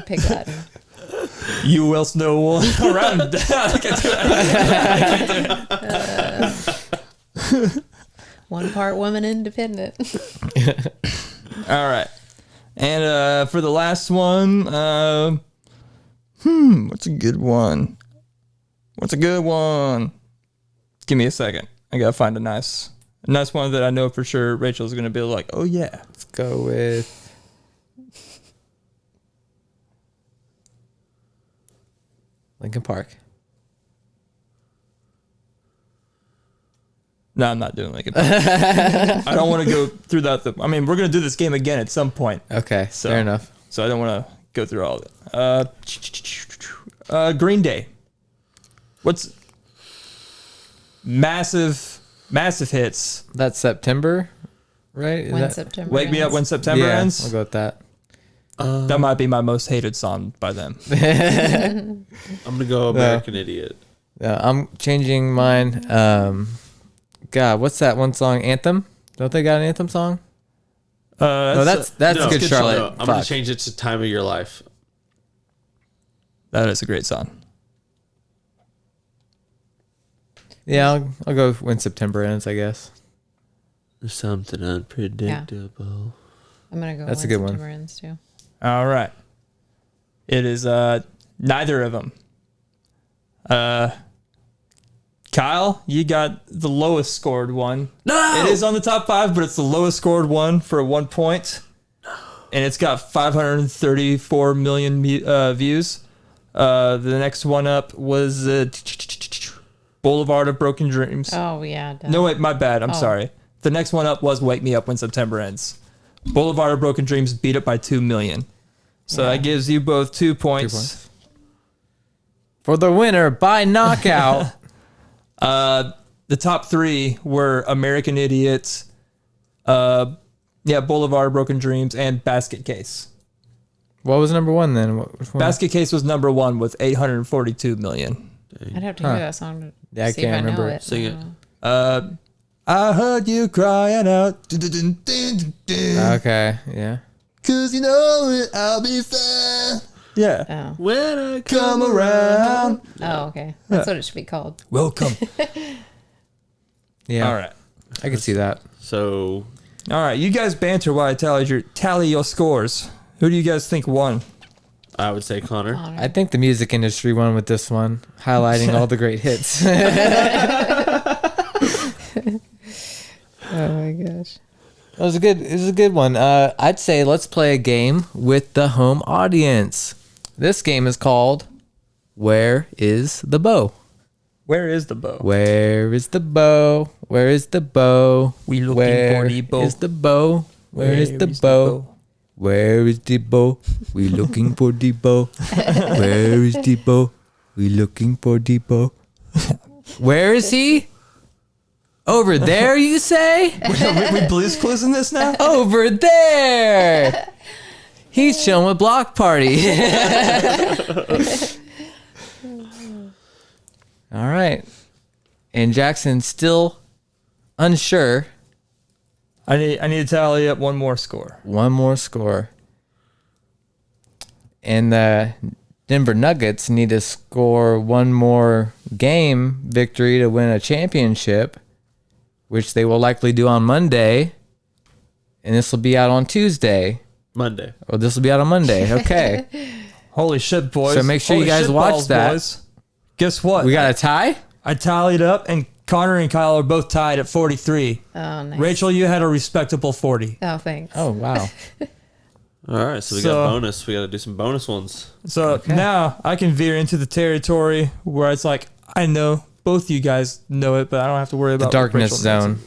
[SPEAKER 5] Pick that.
[SPEAKER 3] You else know one around.
[SPEAKER 5] One part woman independent.
[SPEAKER 3] All right. And for the last one, what's a good one? Give me a second. I gotta find a nice one that I know for sure Rachel's gonna be like, oh yeah.
[SPEAKER 2] Let's go with Linkin Park.
[SPEAKER 3] No, I'm not doing Linkin Park. I don't want to go through that. I mean, we're gonna do this game again at some point,
[SPEAKER 2] Okay,
[SPEAKER 3] So-
[SPEAKER 2] fair enough.
[SPEAKER 3] so I don't want to go through all of it. Green Day. What's massive hits?
[SPEAKER 2] That's September, right? Is
[SPEAKER 5] When
[SPEAKER 2] that-
[SPEAKER 5] September
[SPEAKER 3] Wake Me Up
[SPEAKER 5] ends.
[SPEAKER 3] When September
[SPEAKER 2] yeah,
[SPEAKER 3] Ends.
[SPEAKER 2] I'll go with that.
[SPEAKER 3] That might be my most hated song by them.
[SPEAKER 4] I'm gonna go American Idiot.
[SPEAKER 2] Yeah, I'm changing mine. God, what's that one song? Anthem? Don't they got an anthem song? No, that's
[SPEAKER 4] No,
[SPEAKER 2] Good
[SPEAKER 4] no,
[SPEAKER 2] Charlotte.
[SPEAKER 4] I'm gonna
[SPEAKER 2] Fuck.
[SPEAKER 4] change it to Time of Your Life.
[SPEAKER 3] that is a great song.
[SPEAKER 2] Yeah, I'll go When September Ends, I guess.
[SPEAKER 4] There's something unpredictable.
[SPEAKER 5] I'm gonna go.
[SPEAKER 2] That's a
[SPEAKER 5] When
[SPEAKER 2] good one.
[SPEAKER 5] September ends too.
[SPEAKER 3] All right. It is neither of them. Kyle, you got the lowest scored one.
[SPEAKER 4] No!
[SPEAKER 3] It is on the top 5, but it's the lowest scored one for 1 point. And it's got 534 million views. The next one up was Boulevard of Broken Dreams.
[SPEAKER 5] Oh yeah. Duh.
[SPEAKER 3] No, wait, my bad. I'm
[SPEAKER 5] Oh.
[SPEAKER 3] sorry. The next one up was Wake Me Up When September Ends. Boulevard of Broken Dreams beat it by 2 million. So that gives you both 2 points.
[SPEAKER 2] 2 points. For the winner by knockout.
[SPEAKER 3] The top 3 were American Idiot, Boulevard of Broken Dreams, and Basket Case.
[SPEAKER 2] What was number 1 then? Which one?
[SPEAKER 3] Basket Case was number 1 with 842 million.
[SPEAKER 5] I'd have to hear that song to
[SPEAKER 2] Yeah, I
[SPEAKER 5] see if
[SPEAKER 2] can't
[SPEAKER 5] I know
[SPEAKER 2] remember.
[SPEAKER 5] it.
[SPEAKER 4] Sing it.
[SPEAKER 3] I heard you crying out,
[SPEAKER 2] Okay, yeah.
[SPEAKER 3] cause you know I'll be fine. Yeah.
[SPEAKER 5] Oh.
[SPEAKER 4] When I
[SPEAKER 3] Come around.
[SPEAKER 5] Oh, okay. That's what it should be called.
[SPEAKER 3] Welcome.
[SPEAKER 2] Yeah.
[SPEAKER 3] All right.
[SPEAKER 2] I can see that.
[SPEAKER 4] So
[SPEAKER 3] All right, you guys banter while I tally your scores. Who do you guys think won?
[SPEAKER 4] I would say Connor.
[SPEAKER 2] I think the music industry won with this one, highlighting all the great hits.
[SPEAKER 5] Oh my gosh.
[SPEAKER 2] It was a good one. I'd say let's play a game with the home audience. This game is called Where is the Bow?
[SPEAKER 3] Where is the bow?
[SPEAKER 2] Where is the bow? Where is the bow?
[SPEAKER 3] We looking
[SPEAKER 2] Where
[SPEAKER 3] for the bow.
[SPEAKER 2] is the bow? Where is the bow? Where is the bow? We looking for the bow. Where is the bow? We looking for the bow. Where is he? Over there, you say?
[SPEAKER 3] we Blue's Clues in this now?
[SPEAKER 2] Over there. He's chilling with Block Party. All right. And Jackson's still unsure.
[SPEAKER 3] I need to tally up one more score.
[SPEAKER 2] One more score. And the Denver Nuggets need to score one more game victory to win a championship, which they will likely do on Monday. And this will be out on Tuesday.
[SPEAKER 4] Monday.
[SPEAKER 2] Or this will be out on Monday. Okay.
[SPEAKER 3] Holy shit, boys.
[SPEAKER 2] So make sure you
[SPEAKER 3] Holy
[SPEAKER 2] guys
[SPEAKER 3] shit
[SPEAKER 2] watch
[SPEAKER 3] balls,
[SPEAKER 2] that.
[SPEAKER 3] boys. Guess what?
[SPEAKER 2] We got a tie?
[SPEAKER 3] I tallied up, and Connor and Kyle are both tied at 43.
[SPEAKER 5] Oh, nice.
[SPEAKER 3] Rachel, you had a respectable 40.
[SPEAKER 5] Oh, thanks.
[SPEAKER 2] Oh, wow.
[SPEAKER 4] All right, so we got bonus. We got to do some bonus ones.
[SPEAKER 3] So now I can veer into the territory where it's like, I know both you guys know it, but I don't have to worry
[SPEAKER 2] The
[SPEAKER 3] about
[SPEAKER 2] darkness
[SPEAKER 3] Rachel
[SPEAKER 2] zone.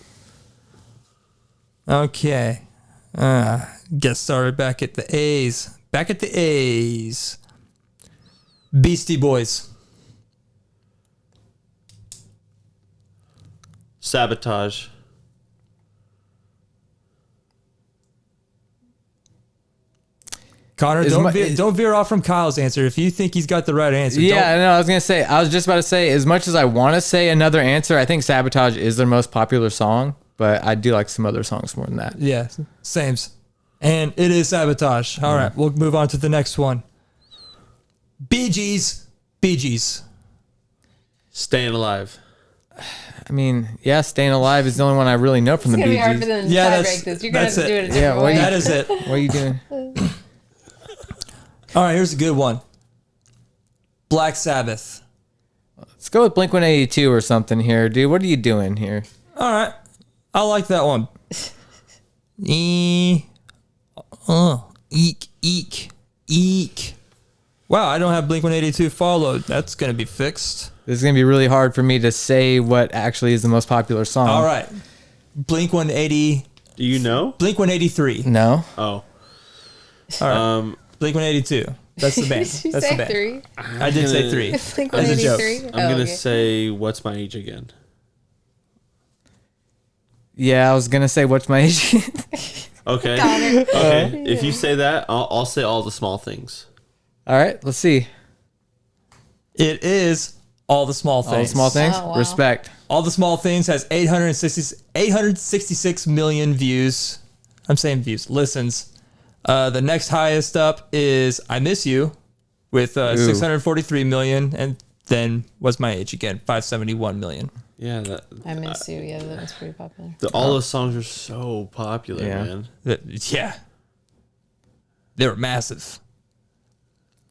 [SPEAKER 3] knows it. Okay. Get started back at the A's. Back at the A's. Beastie Boys.
[SPEAKER 4] Sabotage.
[SPEAKER 3] Connor,
[SPEAKER 2] Is
[SPEAKER 3] don't veer off from Kyle's answer. If you think he's got the right answer,
[SPEAKER 2] Yeah, no, I was going to say, I was just about to say, as much as I want to say another answer, I think Sabotage is their most popular song, but I do like some other songs more than that.
[SPEAKER 3] Yeah, sames. And it is Sabotage. All right, we'll move on to the next one. Bee Gees. Bee Gees.
[SPEAKER 4] Staying alive.
[SPEAKER 2] I mean, yeah, Staying Alive is the only one I really know from
[SPEAKER 5] It's
[SPEAKER 2] the
[SPEAKER 5] going to
[SPEAKER 2] Bee
[SPEAKER 5] be hard for
[SPEAKER 2] Gees.
[SPEAKER 5] them to
[SPEAKER 3] Yeah,
[SPEAKER 5] tie
[SPEAKER 3] that's-
[SPEAKER 5] break this. You're going to
[SPEAKER 3] that's
[SPEAKER 5] have to do
[SPEAKER 3] it.
[SPEAKER 5] it a
[SPEAKER 2] Yeah,
[SPEAKER 5] different
[SPEAKER 2] well,
[SPEAKER 5] way.
[SPEAKER 3] That is it.
[SPEAKER 2] What are you doing?
[SPEAKER 3] All right, here's a good one. Black Sabbath.
[SPEAKER 2] Let's go with Blink-182 or something here, dude. What are you doing here?
[SPEAKER 3] All right, I like that one. Eek, eek. Wow, I don't have Blink-182 followed. That's gonna be fixed.
[SPEAKER 2] This is going to be really hard for me to say what actually is the most popular song.
[SPEAKER 3] All right, Blink-180,
[SPEAKER 4] Do you know?
[SPEAKER 3] Blink-183.
[SPEAKER 2] No?
[SPEAKER 4] Oh.
[SPEAKER 3] All right, Blink-182. That's the band.
[SPEAKER 5] Did you
[SPEAKER 3] That's
[SPEAKER 5] say
[SPEAKER 3] the band.
[SPEAKER 5] 3?
[SPEAKER 3] I did say
[SPEAKER 4] gonna-
[SPEAKER 3] 3.
[SPEAKER 5] Blink
[SPEAKER 3] As a joke.
[SPEAKER 5] 183?
[SPEAKER 4] I'm going to
[SPEAKER 5] okay.
[SPEAKER 4] say, what's my age again?
[SPEAKER 2] Yeah, I was going to say, what's my age?
[SPEAKER 4] Okay.
[SPEAKER 5] Connor.
[SPEAKER 4] Okay. If you say that, I'll say all the small things.
[SPEAKER 2] All right, let's see.
[SPEAKER 3] It is All the Small Things.
[SPEAKER 2] All the small things?
[SPEAKER 5] Oh, wow.
[SPEAKER 2] Respect.
[SPEAKER 3] All the Small Things has 866 million views. I'm saying views, listens. The next highest up is I Miss You with 643 million. And then What's My Age again? 571 million.
[SPEAKER 4] Yeah.
[SPEAKER 5] I miss you. Yeah, that was pretty popular.
[SPEAKER 4] All those songs are so popular,
[SPEAKER 2] Yeah.
[SPEAKER 4] man.
[SPEAKER 3] Yeah. They were massive.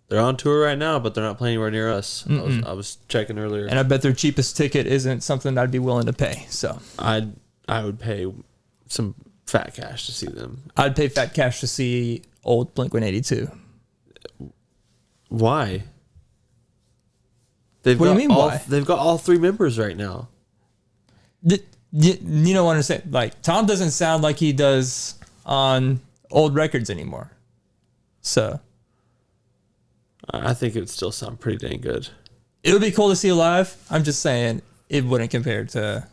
[SPEAKER 4] They're on tour right now, but they're not playing anywhere near us. I was checking earlier.
[SPEAKER 3] And I bet their cheapest ticket isn't something I'd be willing to pay. So
[SPEAKER 4] I would pay some fat cash to see them.
[SPEAKER 3] I'd pay fat cash to see old Blink-182.
[SPEAKER 4] Why?
[SPEAKER 3] What do you mean, why?
[SPEAKER 4] They've got all 3 members right now.
[SPEAKER 3] You don't understand. Like, Tom doesn't sound like he does on old records anymore. So
[SPEAKER 4] I think it would still sound pretty dang good.
[SPEAKER 3] it would be cool to see live. I'm just saying it wouldn't compare to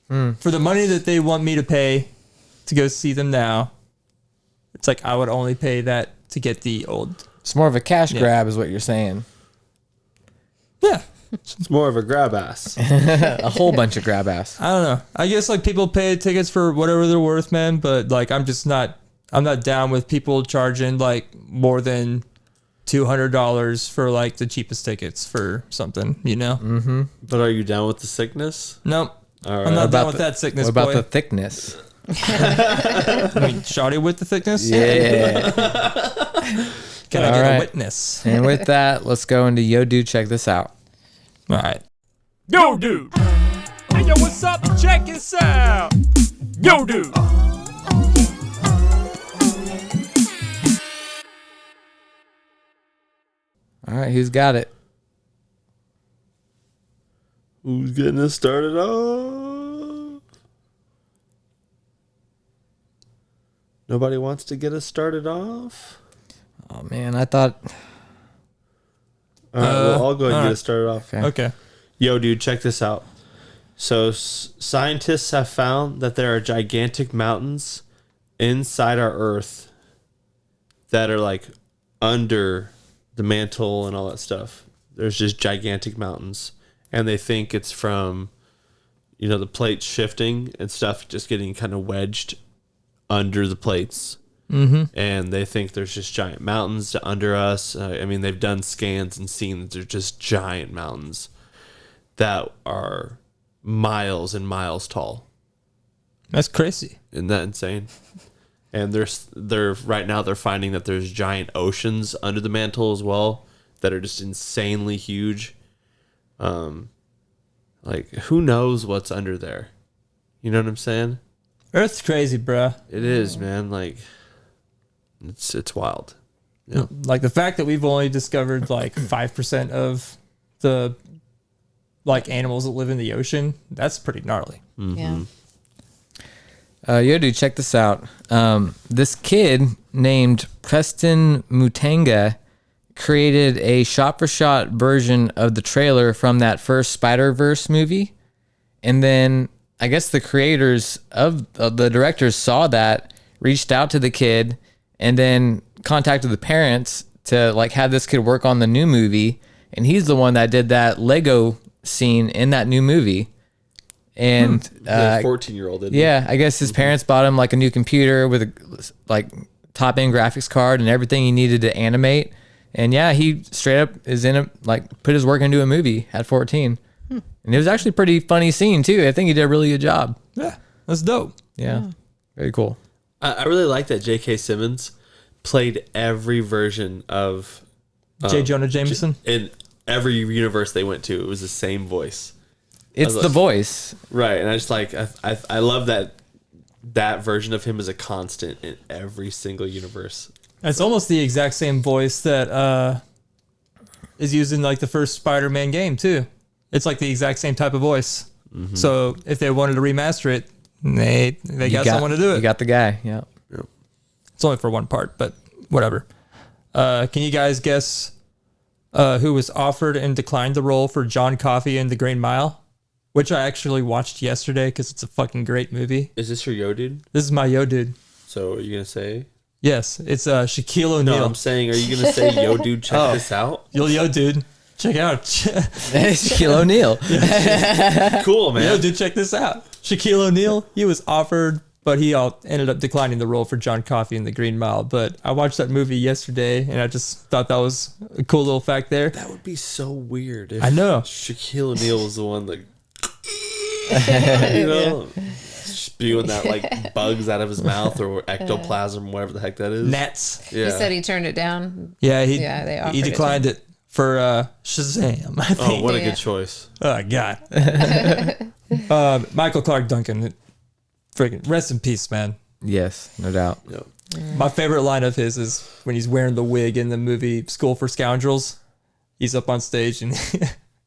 [SPEAKER 3] for the money that they want me to pay to go see them now. It's like I would only pay that to get the old.
[SPEAKER 2] It's more of a cash grab is what you're saying.
[SPEAKER 3] Yeah,
[SPEAKER 4] It's more of a grab ass.
[SPEAKER 2] A whole bunch of grab ass.
[SPEAKER 3] I don't know. I guess like people pay tickets for whatever they're worth, man. But like I'm not down with people charging like more than $200 for like the cheapest tickets for something. You know?
[SPEAKER 4] But are you down with the sickness?
[SPEAKER 3] Nope.
[SPEAKER 4] All right.
[SPEAKER 3] I'm not
[SPEAKER 2] about
[SPEAKER 3] down with that sickness,
[SPEAKER 2] What about
[SPEAKER 3] boy.
[SPEAKER 2] the thickness?
[SPEAKER 3] I mean, shoddy with the thickness?
[SPEAKER 2] Yeah.
[SPEAKER 3] Can I
[SPEAKER 2] All
[SPEAKER 3] get
[SPEAKER 2] right.
[SPEAKER 3] a witness?
[SPEAKER 2] And with that, let's go into Yo Dude, check this out.
[SPEAKER 3] All right.
[SPEAKER 1] Yo, dude. Hey, yo, what's up? Check this out. Yo, dude.
[SPEAKER 2] All right, who's got it?
[SPEAKER 4] Who's getting us started off? Nobody wants to get us started off?
[SPEAKER 2] Oh man, I thought.
[SPEAKER 4] All right, well, I'll go ahead and
[SPEAKER 3] all
[SPEAKER 4] get
[SPEAKER 3] right.
[SPEAKER 4] us started off.
[SPEAKER 2] Okay.
[SPEAKER 3] Okay.
[SPEAKER 4] Yo, dude, check this out. So, scientists have found that there are gigantic mountains inside our Earth that are like under the mantle and all that stuff. There's just gigantic mountains. And they think it's from, the plates shifting and stuff just getting kind of wedged under the plates. Mm-hmm. And they think there's just giant mountains under us. I mean, they've done scans and seen that they're just giant mountains that are miles and miles tall.
[SPEAKER 3] That's crazy.
[SPEAKER 4] Isn't that insane? And they're right now they're finding that there's giant oceans under the mantle as well that are just insanely huge. Like who knows what's under there? You know what I'm saying?
[SPEAKER 3] Earth's crazy, bruh.
[SPEAKER 4] It is, man. Like it's wild. Yeah.
[SPEAKER 3] Like the fact that we've only discovered like 5% of the like animals that live in the ocean, that's pretty gnarly.
[SPEAKER 5] Yeah.
[SPEAKER 2] Yo, dude, check this out. This kid named Preston Mutanga created a shot-for-shot version of the trailer from that first Spider-Verse movie. And then I guess the creators of the directors saw that, reached out to the kid, and then contacted the parents to like have this kid work on the new movie. And he's the one that did that Lego scene in that new movie. And
[SPEAKER 4] The 14-year-old did.
[SPEAKER 2] yeah, I guess his parents bought him like a new computer with a like top end graphics card and everything he needed to animate. And yeah, he straight up is in a like put his work into a movie at 14. And it was actually a pretty funny scene too. I think he did a really good job.
[SPEAKER 3] Yeah, that's dope.
[SPEAKER 2] Yeah. Very cool.
[SPEAKER 4] I really like that J.K. Simmons played every version of
[SPEAKER 3] J. Jonah Jameson.
[SPEAKER 4] in every universe they went to. It was the same voice.
[SPEAKER 2] It's the voice.
[SPEAKER 4] Right, and I just like I love that version of him is a constant in every single universe.
[SPEAKER 3] It's almost the exact same voice that is used in like the first Spider-Man game too. It's like the exact same type of voice.
[SPEAKER 4] Mm-hmm.
[SPEAKER 3] So if they wanted to remaster it, they got someone to do it.
[SPEAKER 2] You got the guy. Yeah.
[SPEAKER 3] It's only for one part, but whatever. Can you guys guess who was offered and declined the role for John Coffey in The Green Mile? Which I actually watched yesterday because it's a fucking great movie.
[SPEAKER 4] Is this your yo dude?
[SPEAKER 3] This is my yo dude.
[SPEAKER 4] So are you gonna say?
[SPEAKER 3] Yes, it's Shaquille O'Neal.
[SPEAKER 4] No, I'm saying, are you gonna say yo dude? Check this out.
[SPEAKER 3] Yo dude, check out.
[SPEAKER 2] Shaquille O'Neal.
[SPEAKER 4] Cool, man.
[SPEAKER 3] Yo dude, check this out. Shaquille O'Neal, he was offered, but he ended up declining the role for John Coffey in The Green Mile. But I watched that movie yesterday, and I just thought that was a cool little fact there.
[SPEAKER 4] That would be so weird. If
[SPEAKER 3] I know.
[SPEAKER 4] Shaquille O'Neal was the one that, spewing that like bugs out of his mouth or ectoplasm, whatever the heck that is.
[SPEAKER 3] Nets.
[SPEAKER 4] Yeah.
[SPEAKER 5] He said he turned it down.
[SPEAKER 3] Yeah,
[SPEAKER 5] they
[SPEAKER 3] he
[SPEAKER 5] offered it
[SPEAKER 3] declined it for Shazam, I
[SPEAKER 4] Oh,
[SPEAKER 3] think.
[SPEAKER 4] what a
[SPEAKER 5] Yeah.
[SPEAKER 4] good choice.
[SPEAKER 3] Oh, God. Michael Clark Duncan. Freaking rest in peace, man.
[SPEAKER 2] Yes, no doubt.
[SPEAKER 4] Yep.
[SPEAKER 3] My favorite line of his is when he's wearing the wig in the movie School for Scoundrels. He's up on stage and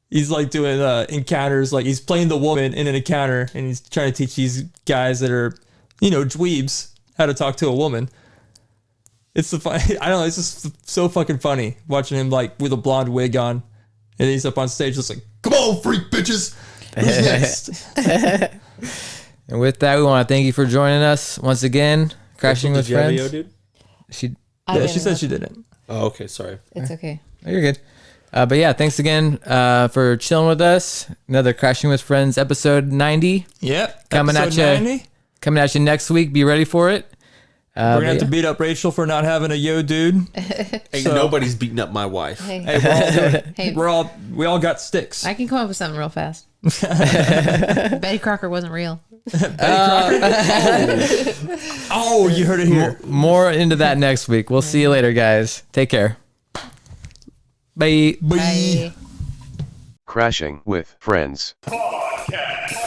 [SPEAKER 3] he's like doing encounters, like he's playing the woman in an encounter and he's trying to teach these guys that are, dweebs how to talk to a woman. It's the fun. I don't know. It's just so fucking funny watching him like with a blonde wig on, and he's up on stage just like, "Come on, freak bitches." Who's next?
[SPEAKER 2] And with that, we want to thank you for joining us once again. Crashing
[SPEAKER 4] Did
[SPEAKER 2] with
[SPEAKER 4] you have a
[SPEAKER 2] Friends.
[SPEAKER 4] yo dude?
[SPEAKER 2] She,
[SPEAKER 5] I
[SPEAKER 3] Yeah, she
[SPEAKER 5] didn't
[SPEAKER 3] said
[SPEAKER 5] know.
[SPEAKER 3] she didn't.
[SPEAKER 4] Oh, okay. Sorry.
[SPEAKER 5] It's okay.
[SPEAKER 2] oh, you're good. But yeah, thanks again for chilling with us. Another Crashing with Friends episode 90.
[SPEAKER 3] Yep.
[SPEAKER 2] Coming at
[SPEAKER 3] Episode
[SPEAKER 2] ya.
[SPEAKER 3] 90.
[SPEAKER 2] Coming at you next week. Be ready for it.
[SPEAKER 3] We're gonna have to beat up Rachel for not having a yo dude.
[SPEAKER 4] Ain't nobody's beating up my wife.
[SPEAKER 5] Hey,
[SPEAKER 3] Hey, we're all doing it.
[SPEAKER 5] hey,
[SPEAKER 3] We all got sticks.
[SPEAKER 5] I can come up with something real fast. Betty Crocker wasn't real.
[SPEAKER 3] Oh, you heard it here.
[SPEAKER 2] More into that next week. We'll see you later, guys. Take care. Bye.
[SPEAKER 5] Bye.
[SPEAKER 6] Crashing with Friends.
[SPEAKER 1] Podcast.